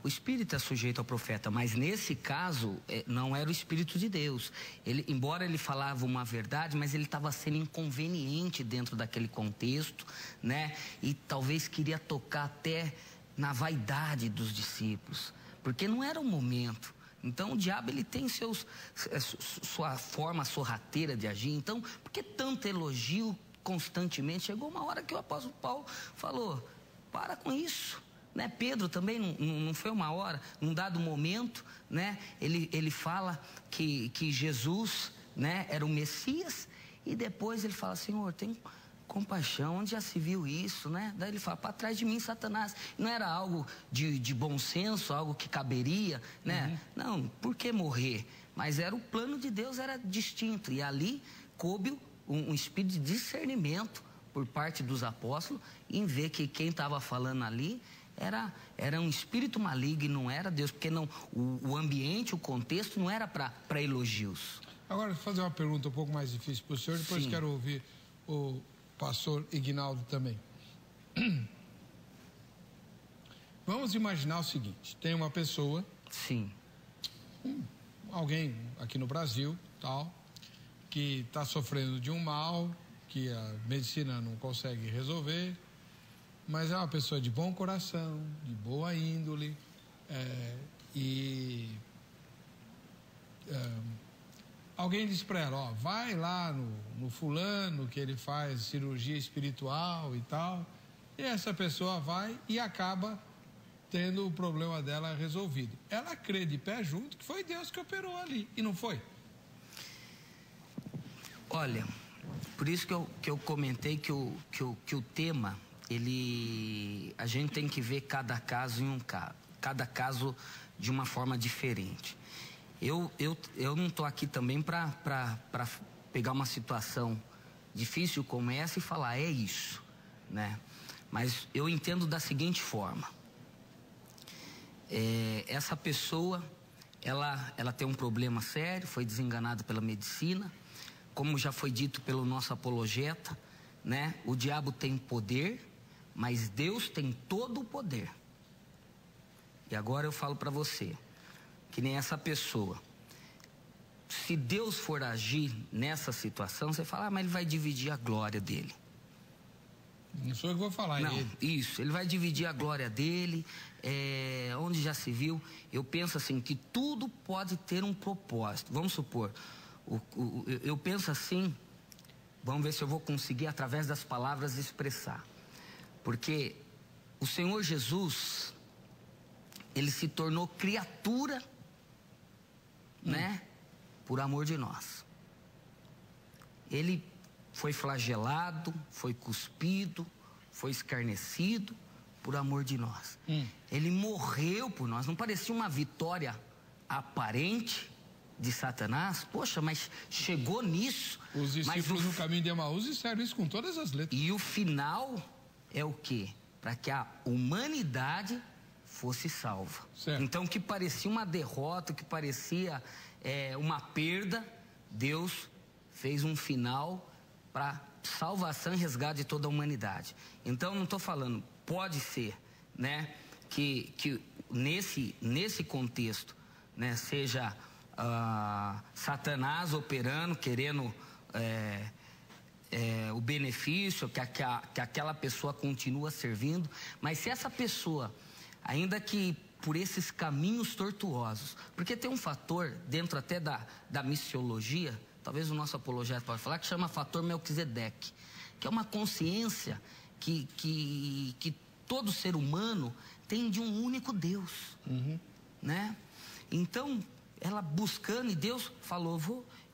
o espírito é sujeito ao profeta, mas nesse caso não era o Espírito de Deus. Embora ele falava uma verdade, mas ele estava sendo inconveniente dentro daquele contexto, né? E talvez queria tocar até na vaidade dos discípulos, porque não era o momento. Então o diabo, ele tem sua forma sorrateira de agir. Então, por que tanto elogio constantemente? Chegou uma hora que o apóstolo Paulo falou, para com isso, né? Pedro também não foi uma hora, num dado momento, né? Ele fala que Jesus, né, era o Messias, e depois ele fala, Senhor, tem compaixão, onde já se viu isso, né? Daí ele fala, para trás de mim, Satanás. Não era algo de bom senso, algo que caberia, né? Não, por que morrer? Mas era o plano de Deus, era distinto, e ali coube um espírito de discernimento por parte dos apóstolos, em ver que quem estava falando ali era um espírito maligno, não era Deus, porque o ambiente, o contexto não era para elogios. Agora, vou fazer uma pergunta um pouco mais difícil para o senhor, depois Sim. Quero ouvir o pastor Aguinaldo também. Vamos imaginar o seguinte, tem uma pessoa, Sim. Alguém aqui no Brasil, tal, que está sofrendo de um mal que a medicina não consegue resolver, mas é uma pessoa de bom coração, de boa índole, alguém diz para ela, vai lá no fulano que ele faz cirurgia espiritual e tal, e essa pessoa vai e acaba tendo o problema dela resolvido. Ela crê de pé junto que foi Deus que operou ali, e não foi? Olha, por isso que eu comentei que o tema, a gente tem que ver cada caso cada caso de uma forma diferente. Eu não estou aqui também para pegar uma situação difícil como essa e falar, é isso, né? Mas eu entendo da seguinte forma, essa pessoa, ela tem um problema sério, foi desenganada pela medicina, como já foi dito pelo nosso apologeta, né? O diabo tem poder, mas Deus tem todo o poder. E agora eu falo para você, que nem essa pessoa, se Deus for agir nessa situação, você fala, mas ele vai dividir a glória dele. Não sou eu que vou falar, não, ele. Isso, ele vai dividir a glória dele, onde já se viu. Eu penso assim, que tudo pode ter um propósito. Vamos supor, eu penso assim, vamos ver se eu vou conseguir através das palavras expressar. Porque o Senhor Jesus, ele se tornou criatura, né, por amor de nós. Ele foi flagelado, foi cuspido, foi escarnecido por amor de nós. Ele morreu por nós. Não parecia uma vitória aparente de Satanás? Poxa, mas chegou nisso. Os discípulos no caminho de Emaús disseram isso com todas as letras. E o final é o quê? Para que a humanidade fosse salva. Certo. Então, o que parecia uma derrota, o que parecia uma perda, Deus fez um final para salvação e resgate de toda a humanidade. Então, não estou falando, pode ser, né, que nesse contexto, né, seja Satanás operando, querendo o benefício, que aquela pessoa continua servindo, mas se essa pessoa, ainda que por esses caminhos tortuosos, porque tem um fator dentro até da missiologia, talvez o nosso apologeta pode falar, que chama fator Melquisedeque, que é uma consciência que todo ser humano tem de um único Deus, né? Então, ela buscando, e Deus falou,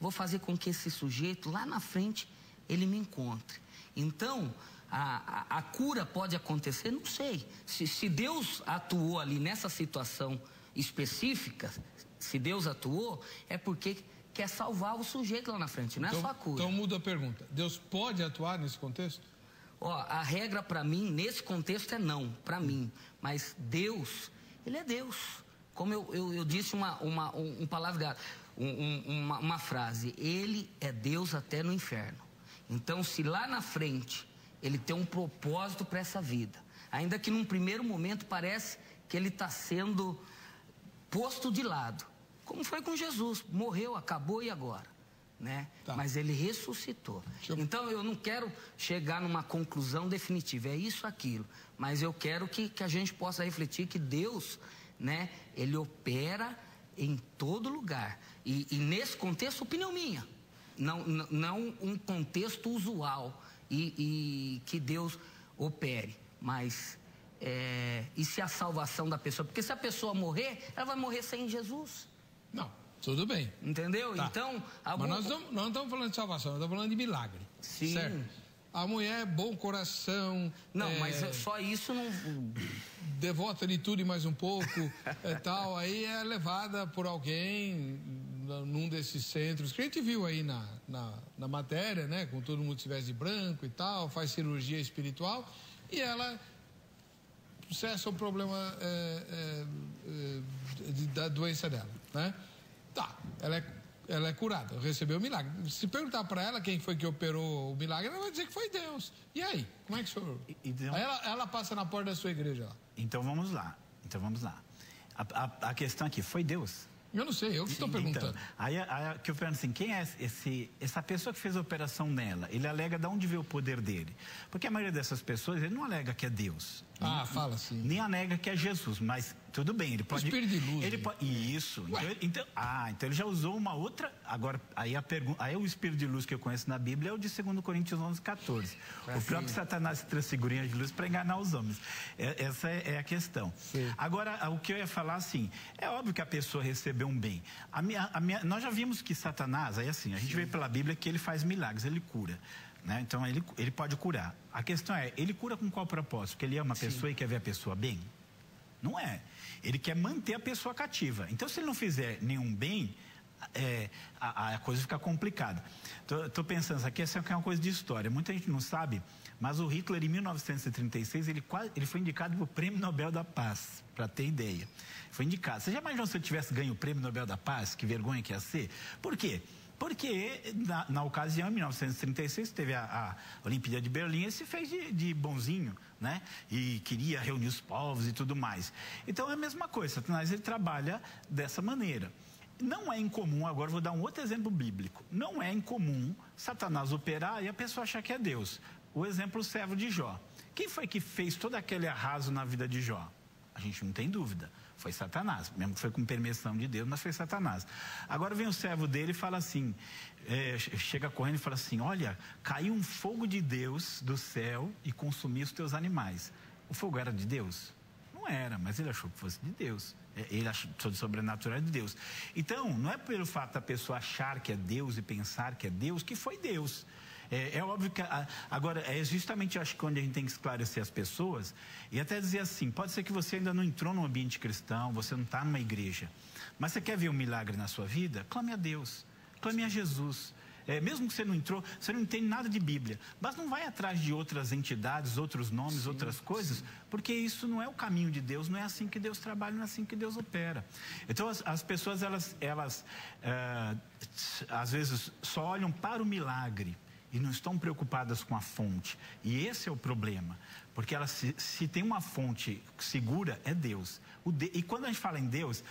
vou fazer com que esse sujeito, lá na frente, ele me encontre. Então, a cura pode acontecer, não sei. Se Deus atuou ali nessa situação específica, se Deus atuou, é porque quer salvar o sujeito lá na frente, não é só a cura. Então muda a pergunta. Deus pode atuar nesse contexto? A regra para mim, nesse contexto, é não, para mim. Mas Deus, Ele é Deus. Como eu disse uma frase, Ele é Deus até no inferno. Então, se lá na frente Ele tem um propósito para essa vida, ainda que num primeiro momento parece que Ele está sendo posto de lado, como foi com Jesus, morreu, acabou e agora, né? Tá. Mas Ele ressuscitou. Então eu não quero chegar numa conclusão definitiva, é isso, aquilo, mas eu quero que a gente possa refletir que Deus, né, Ele opera em todo lugar, e nesse contexto, opinião minha, não um contexto usual, e que Deus opere, mas e se a salvação da pessoa, porque se a pessoa morrer, ela vai morrer sem Jesus. Não, tudo bem. Entendeu? Tá. Então, mas nós não estamos falando de salvação, nós estamos falando de milagre. Sim. Certo? A mulher, bom coração. Não, mas só isso não. Devota de tudo e mais um pouco, tal. Aí é levada por alguém num desses centros que a gente viu aí na matéria, né? Com todo mundo se veste de branco e tal, faz cirurgia espiritual e ela cessa o problema da doença dela, né? Tá, ela é curada, recebeu o milagre. Se perguntar para ela quem foi que operou o milagre, ela vai dizer que foi Deus. E aí, como é que o senhor... Então, aí ela passa na porta da sua igreja lá. Então vamos lá. A questão aqui, foi Deus? Eu não sei, eu que estou perguntando. Então, aí que eu pergunto assim, quem é essa pessoa que fez a operação nela? Ele alega de onde veio o poder dele? Porque a maioria dessas pessoas, ele não alega que é Deus. Fala assim. Nem alega que é Jesus, mas tudo bem, ele pode... O espírito de luz. Ele pode, isso. Então ele já usou uma outra... Agora, aí o espírito de luz que eu conheço na Bíblia é o de 2 Coríntios 11:14. O próprio Satanás traz figurinhas de luz para enganar os homens. Essa é a questão. Sim. Agora, o que eu ia falar assim, é óbvio que a pessoa recebeu um bem. Nós já vimos que Satanás, aí assim, a gente vê pela Bíblia que ele faz milagres, ele cura. Né? Então ele pode curar. A questão é, ele cura com qual propósito? Porque ele ama a pessoa e quer ver a pessoa bem? Não é. Ele quer manter a pessoa cativa. Então, se ele não fizer nenhum bem, a coisa fica complicada. Estou pensando, isso aqui é uma coisa de história. Muita gente não sabe, mas o Hitler, em 1936, ele foi indicado para o Prêmio Nobel da Paz, para ter ideia. Foi indicado. Você já imaginou se ele tivesse ganho o Prêmio Nobel da Paz? Que vergonha que ia ser? Por quê? Porque, na ocasião, em 1936, teve a Olimpíada de Berlim, ele se fez de bonzinho, né? E queria reunir os povos e tudo mais. Então, é a mesma coisa, Satanás, ele trabalha dessa maneira. Não é incomum, agora vou dar um outro exemplo bíblico, não é incomum Satanás operar e a pessoa achar que é Deus. O exemplo servo de Jó. Quem foi que fez todo aquele arraso na vida de Jó? A gente não tem dúvida. Foi Satanás, mesmo que foi com permissão de Deus, mas foi Satanás. Agora vem o servo dele e fala assim, chega correndo e fala assim, olha, caiu um fogo de Deus do céu e consumiu os teus animais. O fogo era de Deus? Não era, mas ele achou que fosse de Deus. Ele achou de sobrenatural de Deus. Então, não é pelo fato da pessoa achar que é Deus e pensar que é Deus, que foi Deus. É óbvio que, agora, é justamente, acho que onde a gente tem que esclarecer as pessoas e até dizer assim, pode ser que você ainda não entrou num ambiente cristão, você não está numa igreja, mas você quer ver um milagre na sua vida? Clame a Deus, clame a Jesus. Mesmo que você não entrou, você não entende nada de Bíblia, mas não vai atrás de outras entidades, outros nomes, outras coisas, porque isso não é o caminho de Deus, não é assim que Deus trabalha, não é assim que Deus opera. Então as pessoas, elas às vezes só olham para o milagre e não estão preocupadas com a fonte. E esse é o problema. Porque se tem uma fonte segura, é Deus. E quando a gente fala em Deus,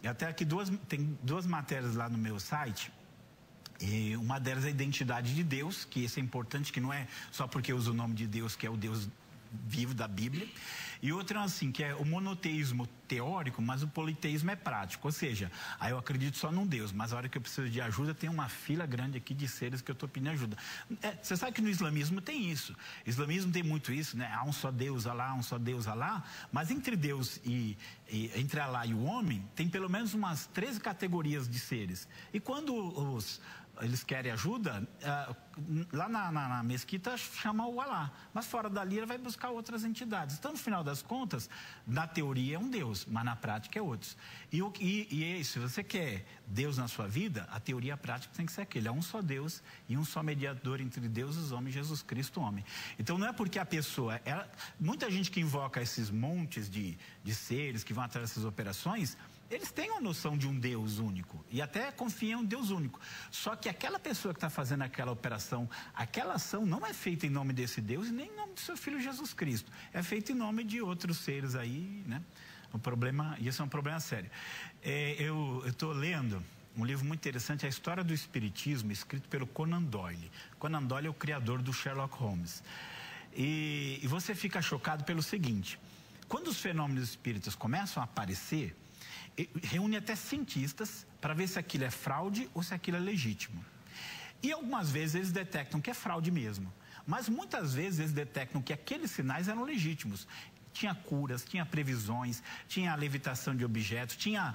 até aqui tem duas matérias lá no meu site. E uma delas é a identidade de Deus, que isso é importante, que não é só porque usa o nome de Deus, que é o Deus vivo da Bíblia. E outra assim, que é o monoteísmo teórico, mas o politeísmo é prático. Ou seja, aí eu acredito só num Deus, mas a hora que eu preciso de ajuda, tem uma fila grande aqui de seres que eu estou pedindo ajuda. Você sabe que no islamismo tem isso. O islamismo tem muito isso, né? Há um só Deus, Alá, um só Deus, Alá. Mas entre Deus entre Alá e o homem, tem pelo menos umas 13 categorias de seres. E quando eles querem ajuda, lá na mesquita chama o Alá, mas fora dali ele vai buscar outras entidades. Então, no final das contas, na teoria é um Deus, mas na prática é outros. E se você quer Deus na sua vida, a teoria e a prática tem que ser aquele. É um só Deus e um só mediador entre Deus e os homens, Jesus Cristo, homem. Então, não é porque a pessoa... muita gente que invoca esses montes de seres que vão atrás dessas operações... Eles têm uma noção de um Deus único e até confiam em um Deus único. Só que aquela pessoa que está fazendo aquela operação, aquela ação não é feita em nome desse Deus e nem em nome do seu Filho Jesus Cristo. É feita em nome de outros seres aí, né? Isso é um problema sério. Eu estou lendo um livro muito interessante, a História do Espiritismo, escrito pelo Conan Doyle. Conan Doyle é o criador do Sherlock Holmes. E você fica chocado pelo seguinte, quando os fenômenos espíritas começam a aparecer, reúne até cientistas para ver se aquilo é fraude ou se aquilo é legítimo. E algumas vezes eles detectam que é fraude mesmo. Mas muitas vezes eles detectam que aqueles sinais eram legítimos. Tinha curas, tinha previsões, tinha levitação de objetos, tinha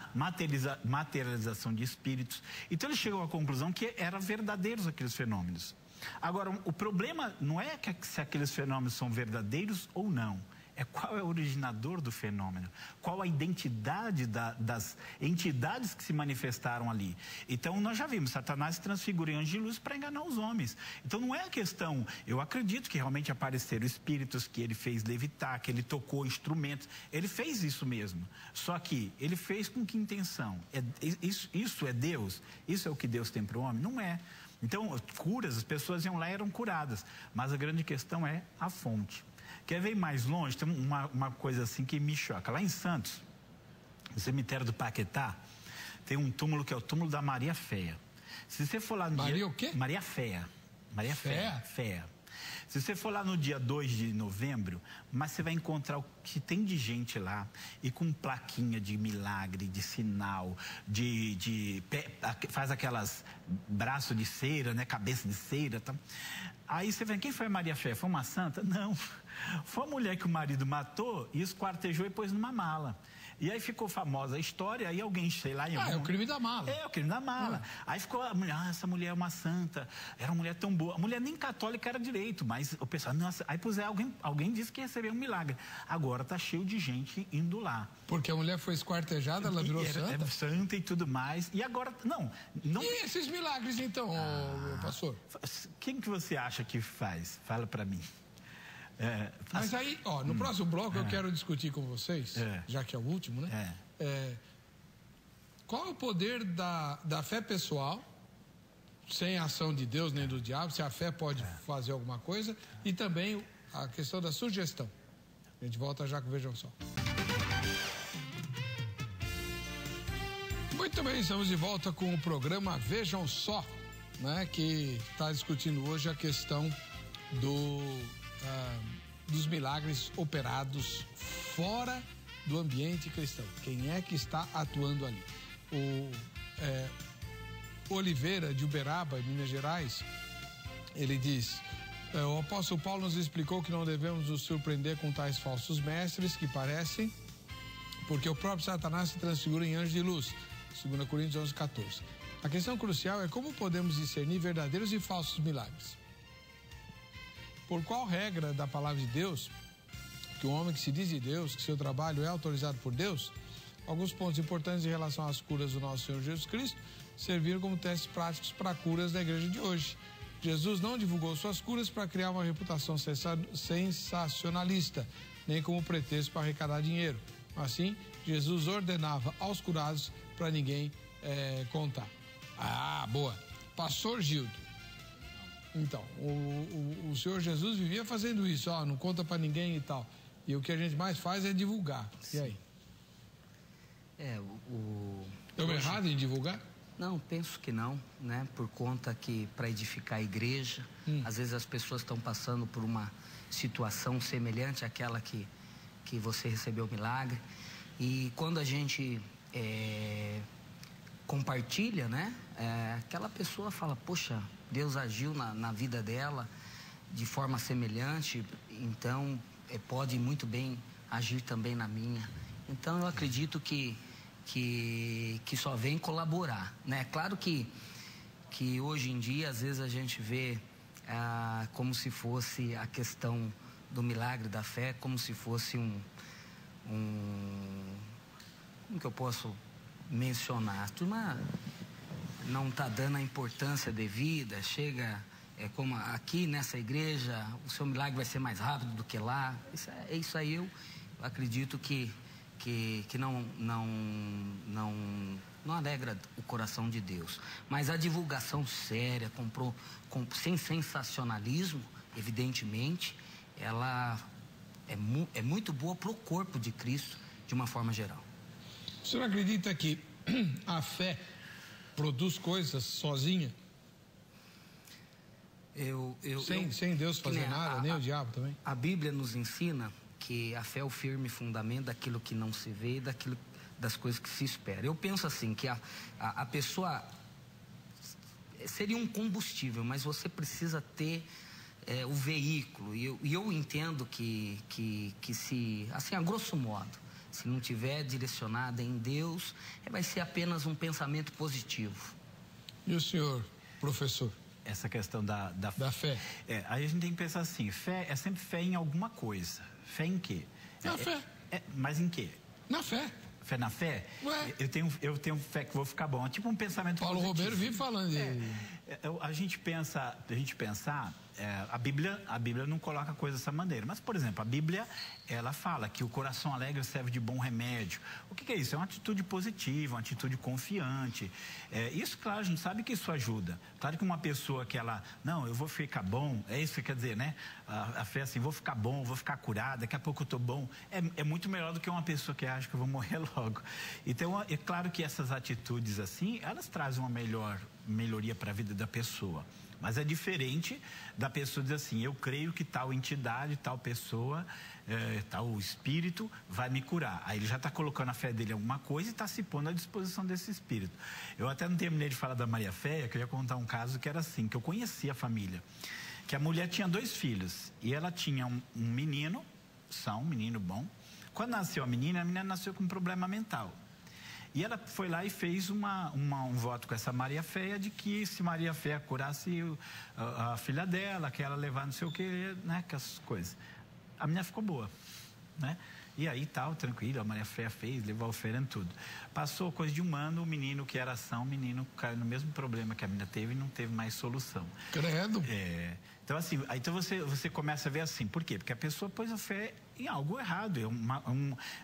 materialização de espíritos. Então eles chegam à conclusão que eram verdadeiros aqueles fenômenos. Agora, o problema não é se aqueles fenômenos são verdadeiros ou não. É qual é o originador do fenômeno, qual a identidade das entidades que se manifestaram ali. Então, nós já vimos, Satanás se transfigura em anjo de luz para enganar os homens. Então, não é a questão, eu acredito que realmente apareceram espíritos, que ele fez levitar, que ele tocou instrumentos, ele fez isso mesmo. Só que ele fez com que intenção? Isso é Deus? Isso é o que Deus tem para o homem? Não é. Então, curas, as pessoas iam lá e eram curadas, mas a grande questão é a fonte. Quer ver mais longe? Tem uma coisa assim que me choca. Lá em Santos, no cemitério do Paquetá, tem um túmulo que é o túmulo da Maria Féia. Se você for lá no Maria o quê? Maria Féia. Maria Féia. Se você for lá no dia 2 de novembro, mas você vai encontrar o que tem de gente lá, e com plaquinha de milagre, de sinal, faz aquelas braços de cera, né, cabeça de cera, tá? Aí você vê, quem foi a Maria Féia? Foi uma santa? Não. Foi a mulher que o marido matou e esquartejou e pôs numa mala. E aí ficou famosa a história, aí alguém, sei lá... é o crime da mala. É, o crime da mala. Aí ficou a mulher, essa mulher é uma santa, era uma mulher tão boa. A mulher nem católica era direito, mas o pessoal, nossa... Aí alguém disse que recebeu um milagre. Agora tá cheio de gente indo lá. Porque a mulher foi esquartejada, ela virou santa? Santa e tudo mais. E agora, não... E esses milagres, então, pastor? Quem que você acha que faz? Fala pra mim. Mas aí, no próximo bloco eu quero discutir com vocês, já que é o último, né? Qual é o poder da fé pessoal, sem a ação de Deus nem do diabo, se a fé pode fazer alguma coisa, e também a questão da sugestão. A gente volta já com Vejam Só. Muito bem, estamos de volta com o programa Vejam Só, né? Que está discutindo hoje a questão dos milagres operados fora do ambiente cristão. Quem é que está atuando ali? Oliveira, de Uberaba, em Minas Gerais, ele diz: o apóstolo Paulo nos explicou que não devemos nos surpreender com tais falsos mestres que parecem, porque o próprio Satanás se transfigura em anjo de luz. 2 Coríntios 11:14. A questão crucial é como podemos discernir verdadeiros e falsos milagres. Por qual regra da palavra de Deus, que o homem que se diz de Deus, que seu trabalho é autorizado por Deus? Alguns pontos importantes em relação às curas do nosso Senhor Jesus Cristo serviram como testes práticos para curas da igreja de hoje. Jesus não divulgou suas curas para criar uma reputação sensacionalista, nem como pretexto para arrecadar dinheiro. Assim, Jesus ordenava aos curados para ninguém contar. Ah, boa. Pastor Gildo. Então, o Senhor Jesus vivia fazendo isso, não conta para ninguém e tal. E o que a gente mais faz é divulgar. Sim. E aí? Estou errado em divulgar? Não, penso que não, né? Por conta que para edificar a igreja, às vezes as pessoas estão passando por uma situação semelhante àquela que você recebeu o milagre. E quando a gente compartilha, né? Aquela pessoa fala, poxa, Deus agiu na vida dela de forma semelhante, então pode muito bem agir também na minha. Então eu acredito que só vem colaborar, né? Claro que hoje em dia às vezes a gente vê como se fosse a questão do milagre da fé, como se fosse como que eu posso mencionar? A turma não está dando a importância devida, chega como aqui nessa igreja, o seu milagre vai ser mais rápido do que lá. Isso aí eu acredito que não alegra o coração de Deus. Mas a divulgação séria, sem sensacionalismo, evidentemente, ela é muito boa para o corpo de Cristo, de uma forma geral. O senhor acredita que a fé produz coisas sozinha? Sem Deus fazer nada, nem o diabo também? A Bíblia nos ensina que a fé é o firme fundamento daquilo que não se vê e das coisas que se espera. Eu penso assim, que a pessoa seria um combustível, mas você precisa ter o veículo. E eu entendo que se, assim, a grosso modo, se não tiver direcionada em Deus, vai ser apenas um pensamento positivo. E o senhor, professor? Essa questão da fé. Aí a gente tem que pensar assim, fé é sempre fé em alguma coisa. Fé em quê? Na fé. Mas em quê? Na fé. Fé na fé? Ué? Eu tenho fé que vou ficar bom. É tipo um pensamento Paulo positivo. Roberto vive falando a gente pensar, a Bíblia não coloca a coisa dessa maneira. Mas, por exemplo, a Bíblia, ela fala que o coração alegre serve de bom remédio. O que é isso? É uma atitude positiva, uma atitude confiante. Isso, claro, a gente sabe que isso ajuda. Claro que uma pessoa que eu vou ficar bom, é isso que quer dizer, né? A fé assim, vou ficar bom, vou ficar curado, daqui a pouco eu tô bom. É muito melhor do que uma pessoa que acha que eu vou morrer logo. Então, é claro que essas atitudes assim, elas trazem uma melhoria para a vida da pessoa. Mas é diferente da pessoa dizer assim, eu creio que tal entidade, tal pessoa, tal espírito vai me curar. Aí ele já está colocando a fé dele em alguma coisa e está se pondo à disposição desse espírito. Eu até não terminei de falar da Maria Féia, que eu ia contar um caso que era assim, que eu conhecia a família. Que a mulher tinha 2 filhos e ela tinha um menino bom. Quando nasceu a menina nasceu com um problema mental. E ela foi lá e fez um voto com essa Maria Féia de que se Maria Féia curasse a filha dela, que ela levar não sei o que, né, que essas coisas. A menina ficou boa, né? E aí tal, tranquilo, a Maria Féia fez, levou a oferenda, tudo. Passou coisa de um ano, o menino que era são, o menino caiu no mesmo problema que a menina teve e não teve mais solução. Credo. Então assim, então você começa a ver assim, por quê? Porque a pessoa pôs a fé em algo errado,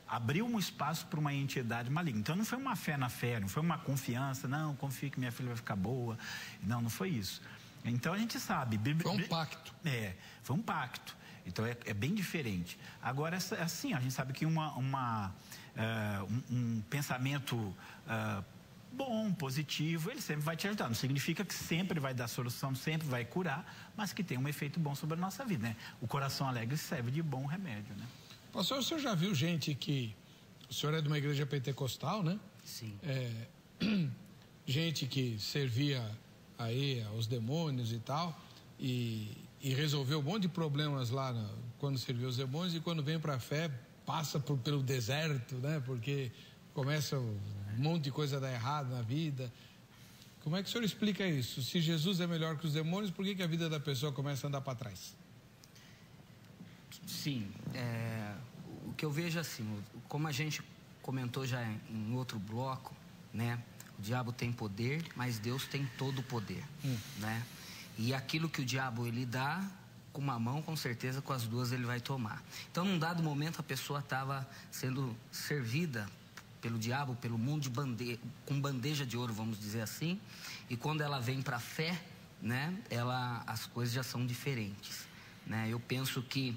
abriu um espaço para uma entidade maligna. Então não foi uma fé na fé, não foi uma confiança, não, confio que minha filha vai ficar boa. Não foi isso. Então a gente sabe. Foi um pacto. Foi um pacto. Então é bem diferente. Agora, assim, a gente sabe que um pensamento bom, positivo, ele sempre vai te ajudar. Não significa que sempre vai dar solução, sempre vai curar, mas que tem um efeito bom sobre a nossa vida, né? O coração alegre serve de bom remédio, né? Pastor, o senhor já viu gente que... O senhor é de uma igreja pentecostal, né? Sim. Gente que servia aí aos demônios e tal, e resolveu um monte de problemas lá quando serviu os demônios, e quando vem para a fé, passa pelo deserto, né? Porque começa um monte de coisa a dar errado na vida. Como é que o senhor explica isso? Se Jesus é melhor que os demônios, por que a vida da pessoa começa a andar para trás? Sim, o que eu vejo assim, como a gente comentou já em outro bloco, né? O diabo tem poder, mas Deus tem todo o poder, né? E aquilo que o diabo ele dá com uma mão, com certeza com as duas ele vai tomar. Então, num dado momento, a pessoa estava sendo servida pelo diabo, pelo mundo com bandeja de ouro, vamos dizer assim. E quando ela vem para a fé, né? As coisas já são diferentes, né? Eu penso que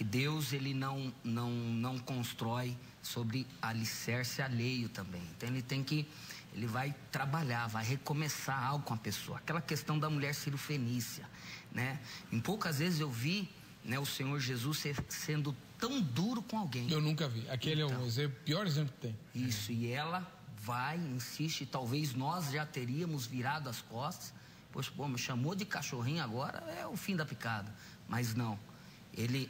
Deus ele não constrói sobre alicerce alheio também. Então ele vai trabalhar, vai recomeçar algo com a pessoa. Aquela questão da mulher cirofenícia, né? Em poucas vezes eu vi, né, o Senhor Jesus sendo tão duro com alguém. Eu nunca vi. Aquele então, é o pior exemplo que tem. Isso, e ela vai, insiste, talvez nós já teríamos virado as costas. Poxa, me chamou de cachorrinho agora, é o fim da picada. Mas não.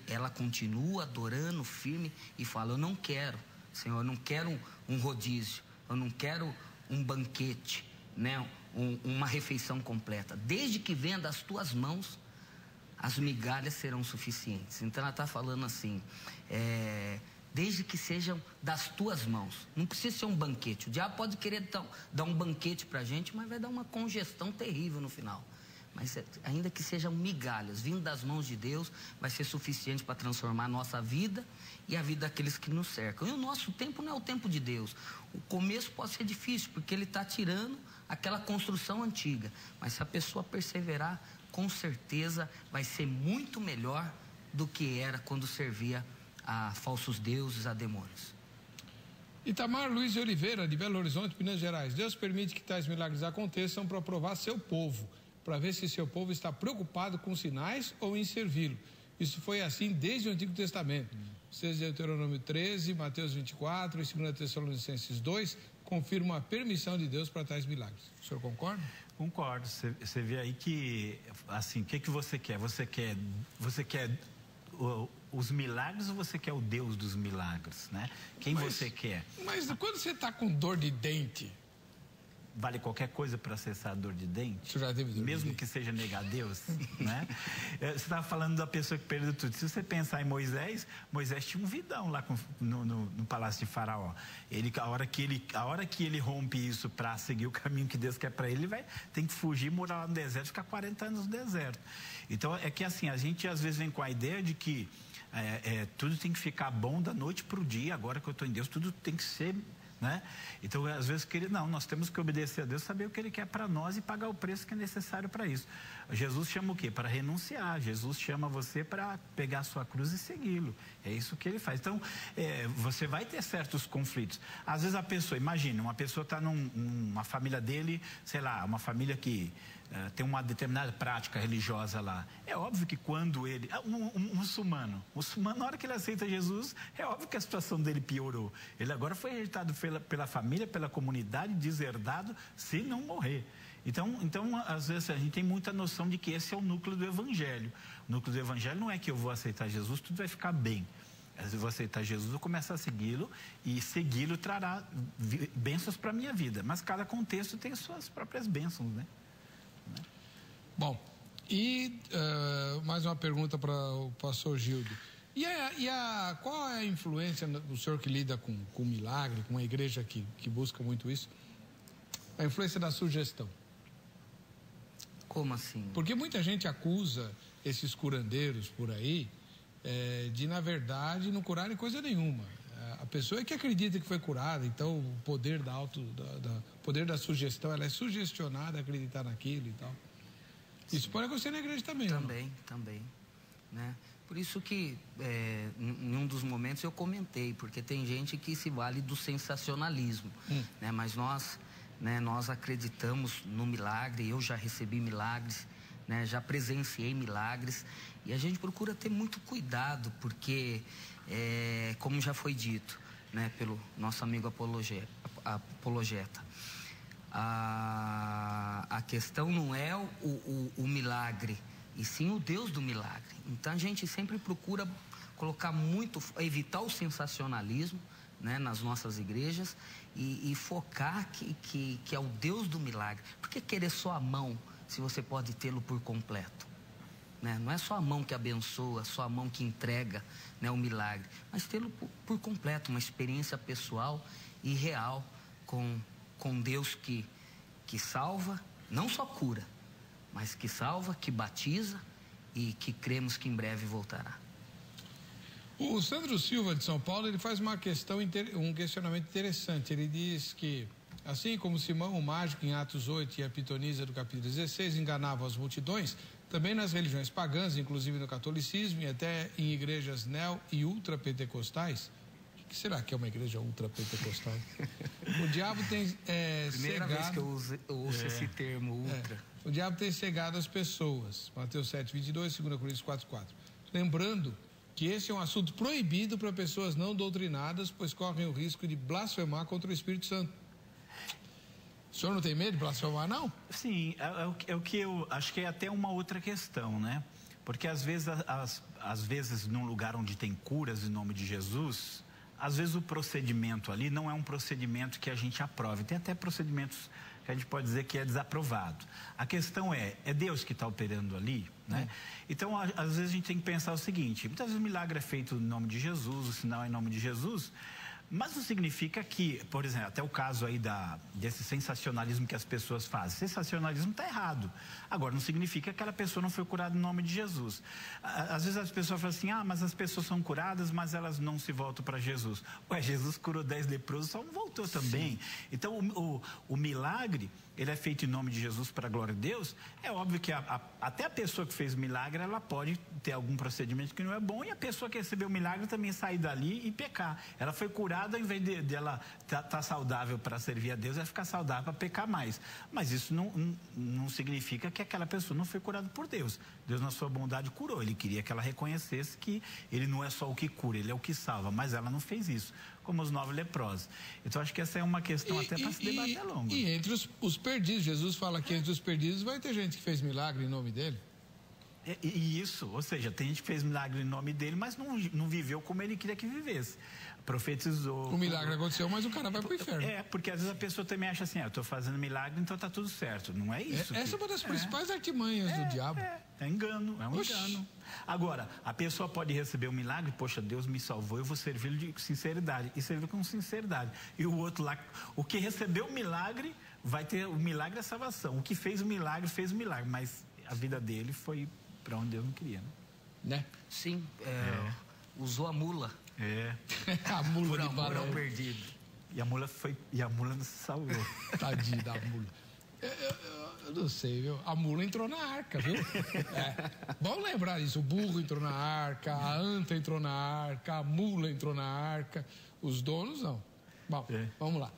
Ela continua adorando firme e fala: eu não quero, Senhor, eu não quero um rodízio, eu não quero um banquete, né? Uma refeição completa. Desde que venha das tuas mãos, as migalhas serão suficientes. Então ela está falando assim, desde que sejam das tuas mãos. Não precisa ser um banquete. O diabo pode querer dar um banquete para a gente, mas vai dar uma congestão terrível no final. Mas ainda que sejam migalhas, vindo das mãos de Deus, vai ser suficiente para transformar a nossa vida e a vida daqueles que nos cercam. E o nosso tempo não é o tempo de Deus. O começo pode ser difícil, porque Ele está tirando aquela construção antiga. Mas se a pessoa perseverar, com certeza vai ser muito melhor do que era quando servia a falsos deuses, a demônios. Itamar Luiz de Oliveira, de Belo Horizonte, Minas Gerais. Deus permite que tais milagres aconteçam para provar seu povo, para ver se seu povo está preocupado com sinais ou em servi-lo. Isso foi assim desde o Antigo Testamento. Vocês, Deuteronômio 13, Mateus 24 e 2 Tessalonicenses 2 confirmam a permissão de Deus para tais milagres. O senhor concorda? Concordo. Você vê aí que, assim, o que você quer? Você quer os milagres ou você quer o Deus dos milagres, né? Quem você quer? Mas quando você está com dor de dente, vale qualquer coisa para cessar a dor de dente, mesmo que seja negar a Deus, né? Você estava falando da pessoa que perdeu tudo. Se você pensar em Moisés tinha um vidão lá no palácio de Faraó. A hora que ele rompe isso para seguir o caminho que Deus quer para ele, tem que fugir, morar lá no deserto, ficar 40 anos no deserto. Então é que assim, a gente às vezes vem com a ideia de que tudo tem que ficar bom da noite para o dia. Agora que eu estou em Deus, tudo tem que ser, né? Então, às vezes, nós temos que obedecer a Deus, saber o que Ele quer para nós e pagar o preço que é necessário para isso. Jesus chama o quê? Para renunciar. Jesus chama você para pegar a sua cruz e segui-lo. É isso que Ele faz. Então, você vai ter certos conflitos. Às vezes a pessoa, imagina, uma pessoa está numa família dele, sei lá, uma família que tem uma determinada prática religiosa lá. É óbvio que quando ele... Um muçulmano, na hora que ele aceita Jesus, é óbvio que a situação dele piorou. Ele agora foi rejeitado pela família, pela comunidade, deserdado, se não morrer. Então, às vezes, a gente tem muita noção de que esse é o núcleo do Evangelho. O núcleo do Evangelho não é que eu vou aceitar Jesus, tudo vai ficar bem. Se eu vou aceitar Jesus, eu vou começar a segui-lo, e segui-lo trará bênçãos para a minha vida. Mas cada contexto tem suas próprias bênçãos, né? Bom, e mais uma pergunta para o pastor Gildo. Qual é a influência do senhor que lida com milagre, com uma igreja que busca muito isso? A influência da sugestão. Como assim? Porque muita gente acusa esses curandeiros por aí de, na verdade, não curarem coisa nenhuma. A pessoa é que acredita que foi curada, então o poder poder da sugestão, ela é sugestionada a acreditar naquilo e tal. Isso pode acontecer na igreja também. Também, né? Por isso que em um dos momentos eu comentei, porque tem gente que se vale do sensacionalismo, né? Mas nós né? Nós acreditamos no milagre, eu já recebi milagres, né? Já presenciei milagres, e a gente procura ter muito cuidado, porque, como já foi dito, né, pelo nosso amigo apologeta, a questão não é o milagre, e sim o Deus do milagre. Então a gente sempre procura evitar o sensacionalismo, né, nas nossas igrejas, e focar que é o Deus do milagre. Por que querer só a mão, se você pode tê-lo por completo? Né? Não é só a mão que abençoa, só a mão que entrega, né, o milagre, mas tê-lo por completo, uma experiência pessoal e real com Deus que salva, não só cura, mas que salva, que batiza e que cremos que em breve voltará. O Sandro Silva, de São Paulo, ele faz um questionamento interessante. Ele diz que, assim como Simão, o mágico, em Atos 8, e a pitonisa do capítulo 16, enganavam as multidões, também nas religiões pagãs, inclusive no catolicismo e até em igrejas neo- e ultrapentecostais. O que será que é uma igreja ultrapentecostal? O diabo tem Primeira vez que eu ouço esse termo, ultra. O diabo tem cegado as pessoas. Mateus 7, 22, 2 Coríntios 4, 4. Lembrando que esse é um assunto proibido para pessoas não doutrinadas, pois correm o risco de blasfemar contra o Espírito Santo. O senhor não tem medo de blasfemar, não? Sim, é o que eu acho que é até uma outra questão, né? Porque às vezes num lugar onde tem curas em nome de Jesus, às vezes o procedimento ali não é um procedimento que a gente aprove. Tem até procedimentos que a gente pode dizer que é desaprovado. A questão é Deus que está operando ali, né? Então, às vezes a gente tem que pensar o seguinte: muitas vezes o milagre é feito em nome de Jesus, o sinal é em nome de Jesus, mas não significa que, por exemplo, até o caso aí desse sensacionalismo que as pessoas fazem. Sensacionalismo está errado. Agora, não significa que aquela pessoa não foi curada em nome de Jesus. Às vezes as pessoas falam assim: mas as pessoas são curadas, mas elas não se voltam para Jesus. Ué, Jesus curou 10 leprosos, só não voltou também. Sim. Então, o milagre, ele é feito em nome de Jesus para a glória de Deus. É óbvio que até a pessoa que fez o milagre, ela pode ter algum procedimento que não é bom, e a pessoa que recebeu o milagre também sair dali e pecar. Ela foi curada, ao invés de ela tá saudável para servir a Deus, ela ficar saudável para pecar mais. Mas isso não significa que aquela pessoa não foi curada por Deus. Deus, na sua bondade, curou. Ele queria que ela reconhecesse que ele não é só o que cura, ele é o que salva. Mas ela não fez isso, como os 9 leprosos. Então, acho que essa é uma questão até para se debater longa. E entre os perdidos, Jesus fala que entre os perdidos vai ter gente que fez milagre em nome dele. Isso, ou seja, tem gente que fez milagre em nome dele, mas não viveu como ele queria que vivesse. Profetizou. O milagre aconteceu, mas o cara vai pro inferno. Porque às vezes a pessoa também acha assim: eu tô fazendo milagre, então tá tudo certo. Não é isso. Essa é uma das principais artimanhas do diabo. É engano, é um engano. Agora, a pessoa pode receber um milagre: poxa, Deus me salvou, eu vou servi-lo de sinceridade. E servir com sinceridade. E o outro lá, o que recebeu o milagre, vai ter o milagre da salvação. O que fez o milagre, mas a vida dele foi para onde Deus não queria, né? Sim, usou a mula. A mula de amor perdido. E a mula não se salvou. Tadinho da mula. Eu não sei, viu? A mula entrou na arca, viu? Vamos lembrar isso. O burro entrou na arca, a anta entrou na arca, a mula entrou na arca. Os donos não. Bom, vamos lá.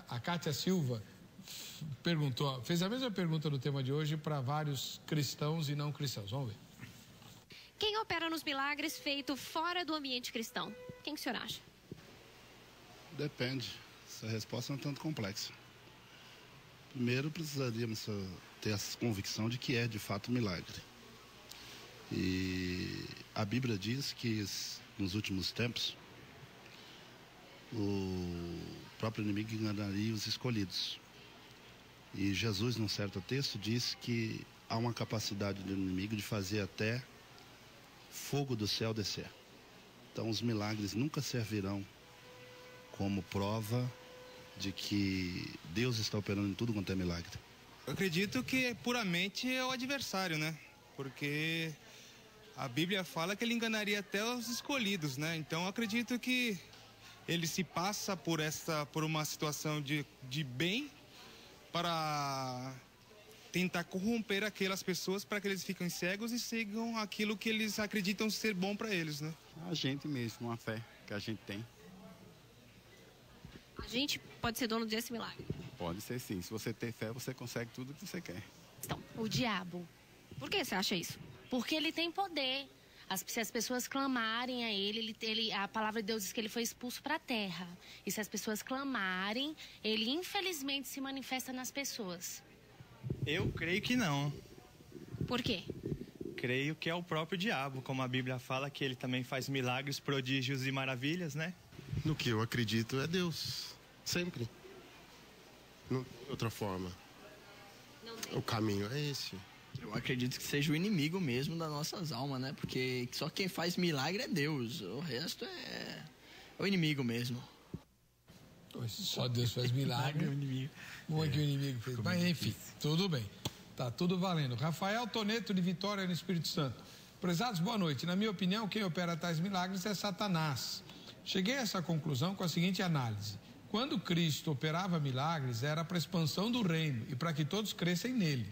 A Kátia Silva fez a mesma pergunta no tema de hoje para vários cristãos e não cristãos. Vamos ver. Quem opera nos milagres feito fora do ambiente cristão? Quem que o senhor acha? Depende. Essa resposta é um tanto complexa. Primeiro, precisaríamos ter essa convicção de que é de fato um milagre. E a Bíblia diz que nos últimos tempos o próprio inimigo enganaria os escolhidos. E Jesus, num certo texto, diz que há uma capacidade do inimigo de fazer até fogo do céu descer. Então, os milagres nunca servirão como prova de que Deus está operando em tudo quanto é milagre. Eu acredito que puramente é o adversário, né? Porque a Bíblia fala que ele enganaria até os escolhidos, né? Então, eu acredito que ele se passa por uma situação de bem para tentar corromper aquelas pessoas para que eles fiquem cegos e sigam aquilo que eles acreditam ser bom para eles, né? A gente mesmo, uma fé que a gente tem. A gente pode ser dono desse milagre. Pode ser sim. Se você ter fé, você consegue tudo o que você quer. Então, o diabo. Por que você acha isso? Porque ele tem poder. Se as pessoas clamarem a ele, a palavra de Deus diz que ele foi expulso para a terra. E se as pessoas clamarem, ele infelizmente se manifesta nas pessoas. Eu creio que não. Por quê? Creio que é o próprio diabo, como a Bíblia fala, que ele também faz milagres, prodígios e maravilhas, né? No que eu acredito é Deus. Sempre. Não tem outra forma. O caminho é esse. Eu acredito que seja o inimigo mesmo das nossas almas, né? Porque só quem faz milagre é Deus. O resto é o inimigo mesmo. Só Deus faz milagre. Não é que o inimigo fez. Mas enfim, tudo bem. Tá tudo valendo. Rafael Toneto, de Vitória, no Espírito Santo. Prezados, boa noite. Na minha opinião, quem opera tais milagres é Satanás. Cheguei a essa conclusão com a seguinte análise. Quando Cristo operava milagres, era para a expansão do reino e para que todos crescem nele.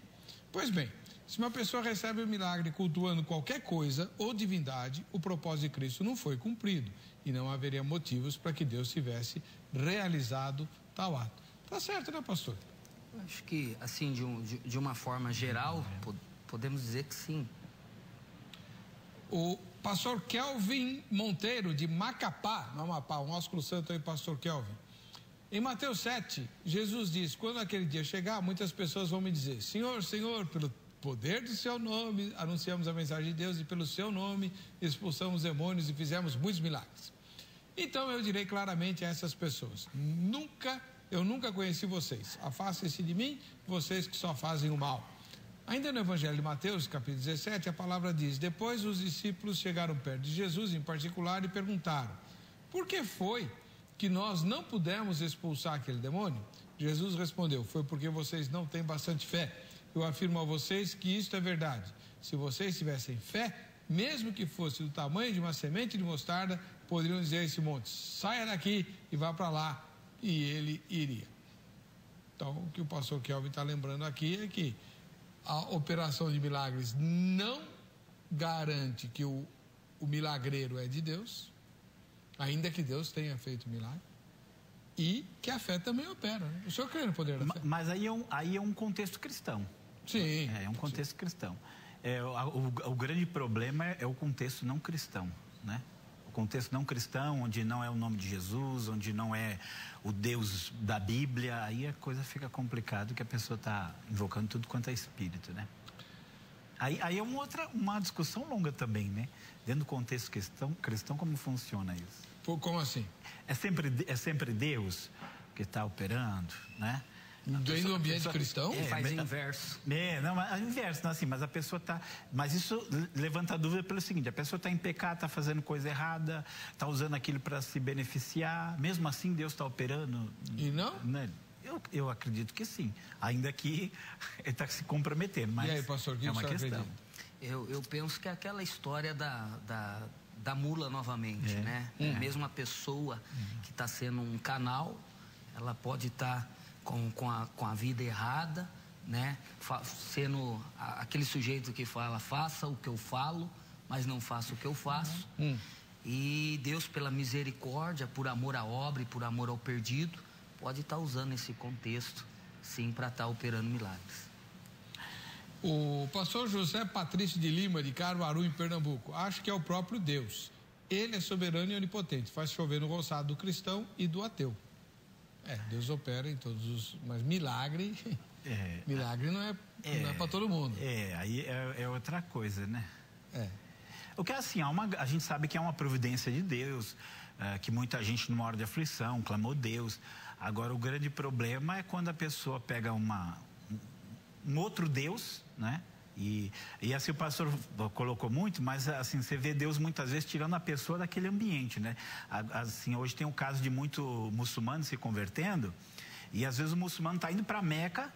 Pois bem, se uma pessoa recebe o milagre cultuando qualquer coisa ou divindade, o propósito de Cristo não foi cumprido e não haveria motivos para que Deus tivesse realizado tal ato. Tá certo, né, pastor? Eu acho que, assim, de uma forma geral, podemos dizer que sim. O pastor Kelvin Monteiro, de Macapá, no Amapá, um ósculo santo aí, pastor Kelvin. Em Mateus 7, Jesus diz, quando aquele dia chegar, muitas pessoas vão me dizer, Senhor, Senhor, pelo poder do seu nome, anunciamos a mensagem de Deus e pelo seu nome expulsamos demônios e fizemos muitos milagres. Então eu direi claramente a essas pessoas, eu nunca conheci vocês, afastem-se de mim, vocês que só fazem o mal. Ainda no Evangelho de Mateus, capítulo 17, a palavra diz, depois os discípulos chegaram perto de Jesus em particular e perguntaram, por que foi que nós não pudemos expulsar aquele demônio? Jesus respondeu, foi porque vocês não têm bastante fé. Eu afirmo a vocês que isto é verdade. Se vocês tivessem fé, mesmo que fosse do tamanho de uma semente de mostarda, poderiam dizer a esse monte, saia daqui e vá para lá, e ele iria. Então, o que o pastor Kelvin está lembrando aqui é que a operação de milagres não garante que o milagreiro é de Deus, ainda que Deus tenha feito milagre, e que a fé também opera. Né? O senhor crê no poder da fé? Mas aí é um contexto cristão. Sim. É um contexto cristão. O grande problema é o contexto não cristão, né? O contexto não cristão, onde não é o nome de Jesus, onde não é o Deus da Bíblia, aí a coisa fica complicada, que a pessoa está invocando tudo quanto é espírito, né? Aí é uma discussão longa também, né? Dentro do contexto cristão, como funciona isso? Como assim? É sempre Deus que está operando, né? Dentro do ambiente cristão? Faz inverso. Inverso, não assim, mas a pessoa está... Mas isso levanta a dúvida pelo seguinte, a pessoa está em pecado, está fazendo coisa errada, está usando aquilo para se beneficiar, mesmo assim Deus está operando... E não? Né? Eu acredito que sim, ainda que ele está se comprometendo, mas e aí, pastor, que é uma questão. Eu penso que é aquela história da mula novamente, né? Mesmo a pessoa que está sendo um canal, ela pode estar com a vida errada, né? Sendo aquele sujeito que fala, faça o que eu falo, mas não faça o que eu faço. E Deus, pela misericórdia, por amor à obra e por amor ao perdido, pode estar usando esse contexto, sim, para estar operando milagres. O pastor José Patrício de Lima, de Caruaru, em Pernambuco, acho que é o próprio Deus. Ele é soberano e onipotente, faz chover no roçado do cristão e do ateu. Deus opera em todos os... Mas milagre... milagre não é para todo mundo. Aí é outra coisa, né? O que é assim, a gente sabe que é uma providência de Deus, que muita gente numa hora de aflição clamou Deus. Agora, o grande problema é quando a pessoa pega um outro Deus, né? E assim o pastor colocou muito, mas assim, você vê Deus muitas vezes tirando a pessoa daquele ambiente, né? Assim, hoje tem um caso de muito muçulmano se convertendo, e às vezes o muçulmano está indo para Meca,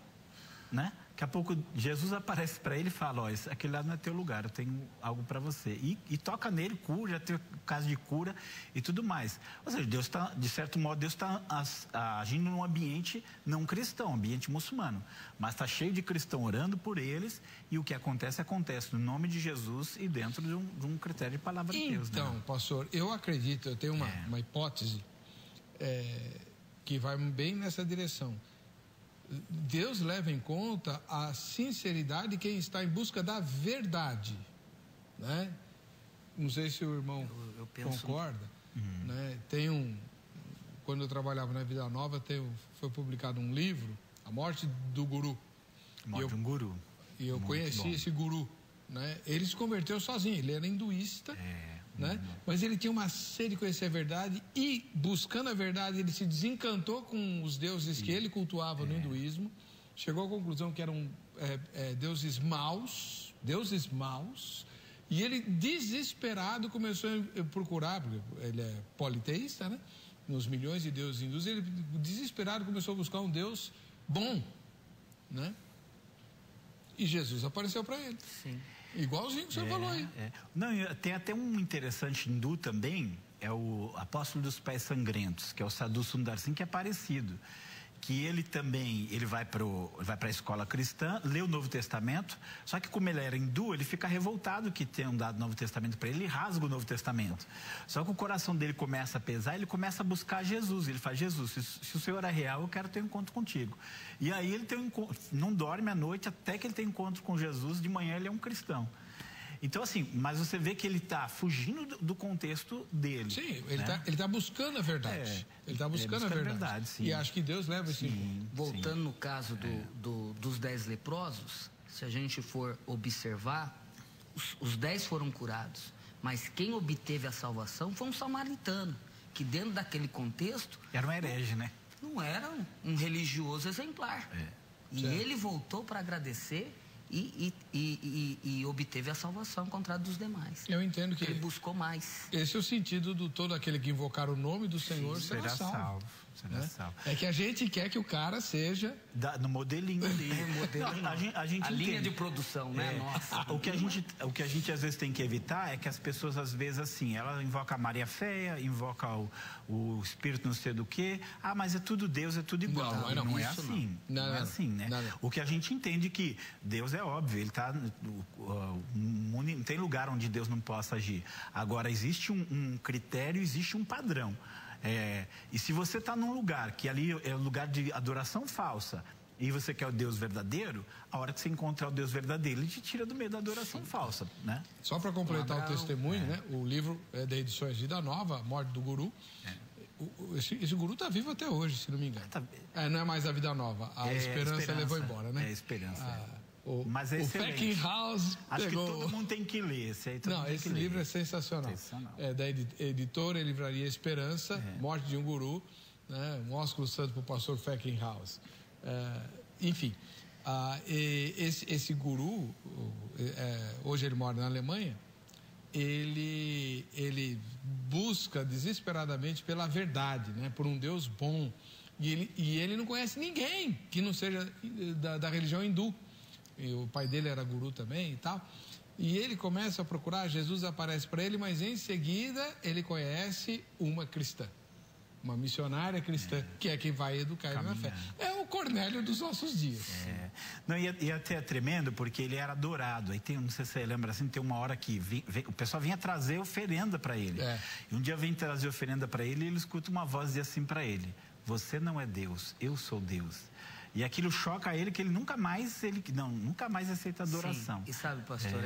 né? Daqui a pouco Jesus aparece para ele e fala, aquele lá não é teu lugar, eu tenho algo para você. E toca nele, cura, já tem caso de cura e tudo mais. Ou seja, Deus está, de certo modo, Deus está agindo num ambiente não cristão, ambiente muçulmano. Mas está cheio de cristão orando por eles, e o que acontece no nome de Jesus e dentro de um critério de palavra de Deus. Então, né? Pastor, eu acredito, eu tenho uma hipótese que vai bem nessa direção. Deus leva em conta a sinceridade de quem está em busca da verdade, né? Não sei se o irmão concorda, né? Quando eu trabalhava na Vida Nova, foi publicado um livro, A Morte do Guru. Morte de um Guru. E eu conheci esse guru, né? Ele se converteu sozinho, ele era hinduísta, né? Mas ele tinha uma sede de conhecer a verdade e, buscando a verdade, ele se desencantou com os deuses que ele cultuava no hinduísmo, chegou à conclusão que eram deuses maus, e ele, desesperado, começou a procurar, porque ele é politeísta, né? Nos milhões de deuses hindus, ele, desesperado, começou a buscar um Deus bom, né? E Jesus apareceu para ele. Sim. Igualzinho que o senhor falou aí. Não, tem até um interessante hindu também, é o Apóstolo dos Pés Sangrentos, que é o Sadhu Sundar Singh, que é parecido. Que ele também, ele vai para a escola cristã, lê o Novo Testamento, só que como ele era hindu, ele fica revoltado que tenham dado o Novo Testamento para ele, ele rasga o Novo Testamento. Só que o coração dele começa a pesar, ele começa a buscar Jesus. Ele fala: Jesus, se o Senhor é real, eu quero ter um encontro contigo. E aí ele tem um encontro, não dorme à noite até que ele tem um encontro com Jesus, de manhã ele é um cristão. Então, assim, mas você vê que ele está fugindo do contexto dele. Sim, ele tá buscando a verdade. Ele está buscando a verdade. Sim. E acho que Deus leva esse... Voltando no caso dos 10 leprosos, se a gente for observar, os 10 foram curados. Mas quem obteve a salvação foi um samaritano, que dentro daquele contexto... Era um herege, né? Não era um religioso exemplar. E ele voltou para agradecer... E obteve a salvação ao contrário dos demais. Eu entendo que ele buscou mais. Esse é o sentido do todo aquele que invocar o nome do Senhor será salvo. É que a gente quer que o cara seja no modelinho ali. A linha de produção, né? Nossa. O que a gente às vezes tem que evitar é que as pessoas às vezes assim, ela invoca a Maria Feia, invoca o Espírito não sei do que. Mas é tudo Deus, é tudo igual. Não é assim. Não é assim, né? O que a gente entende é que Deus é óbvio, ele está não tem lugar onde Deus não possa agir. Agora existe um critério, existe um padrão. E se você está num lugar que ali é um lugar de adoração falsa e você quer o Deus verdadeiro, a hora que você encontrar o Deus verdadeiro, ele te tira do meio da adoração falsa, né? Só para completar o testemunho, né? O livro é da Edições Vida Nova, A Morte do Guru. Esse guru está vivo até hoje, se não me engano. Não é mais a Vida Nova, a esperança levou embora, né? Esperança. Mas o Packing House acho pegou... que todo mundo tem que ler. Esse livro é sensacional. É da editora e livraria Esperança, Morte de um Guru, né? Um ósculo santo para o pastor Packing House. Enfim, esse guru, hoje ele mora na Alemanha, ele busca desesperadamente pela verdade, né? Por um Deus bom. E ele não conhece ninguém que não seja da religião hindu. E o pai dele era guru também e tal. E ele começa a procurar, Jesus aparece para ele, mas em seguida ele conhece uma cristã, uma missionária cristã, que é quem vai educar ele na fé. É o Cornélio dos nossos dias. Não, e até é tremendo, porque ele era adorado. Aí não sei se você lembra assim, tem uma hora que o pessoal vinha trazer oferenda para ele. E um dia vem trazer oferenda para ele e ele escuta uma voz dizer assim para ele: você não é Deus, eu sou Deus. E aquilo choca ele, que ele nunca mais aceita adoração. Sim. E sabe, pastor,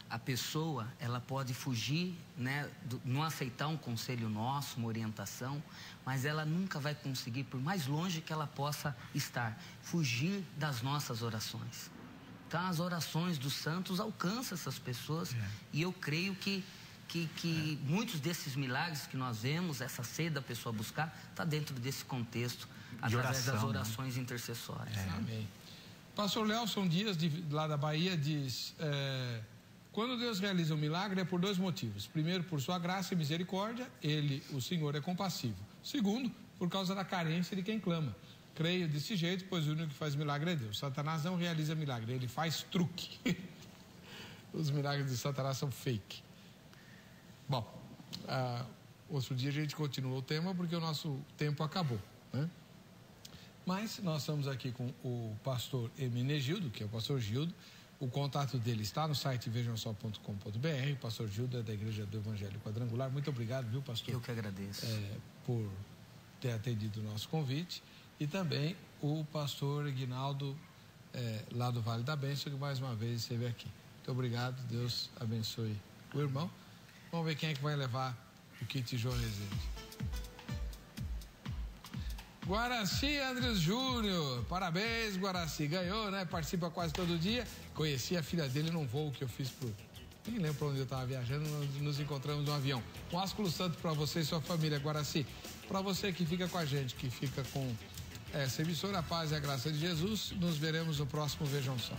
a pessoa, ela pode fugir, né, não aceitar um conselho nosso, uma orientação, mas ela nunca vai conseguir, por mais longe que ela possa estar, fugir das nossas orações. Então, as orações dos santos alcançam essas pessoas e eu creio que muitos desses milagres que nós vemos, essa sede da pessoa buscar, está dentro desse contexto, através das orações intercessórias. Amém. Pastor Lelson Dias, lá da Bahia, diz: quando Deus realiza um milagre é por 2 motivos. Primeiro, por sua graça e misericórdia, o Senhor é compassivo. Segundo, por causa da carência de quem clama. Creio desse jeito, pois o único que faz milagre é Deus. Satanás não realiza milagre, ele faz truque. Os milagres de Satanás são fake. Bom, outro dia a gente continua o tema, porque o nosso tempo acabou, né? Mas nós estamos aqui com o pastor Hermenegildo, que é o pastor Gildo. O contato dele está no site vejamsó.com.br. O pastor Gildo é da Igreja do Evangelho Quadrangular. Muito obrigado, viu, pastor? Eu que agradeço. Por ter atendido o nosso convite. e também o pastor Guinaldo, lá do Vale da Bênção, que mais uma vez esteve aqui. Muito obrigado, Deus abençoe o irmão. Vamos ver quem é que vai levar o kit João Rezende. Guaraci Andres Júnior, parabéns, Guaraci, ganhou, né? Participa quase todo dia. Conheci a filha dele num voo que eu fiz nem lembro para onde eu estava viajando, nos encontramos no avião. Um ósculo santo para você e sua família, Guaraci. Para você que fica com a gente, que fica com essa emissora, a paz e a graça de Jesus, nos veremos no próximo Vejam Só.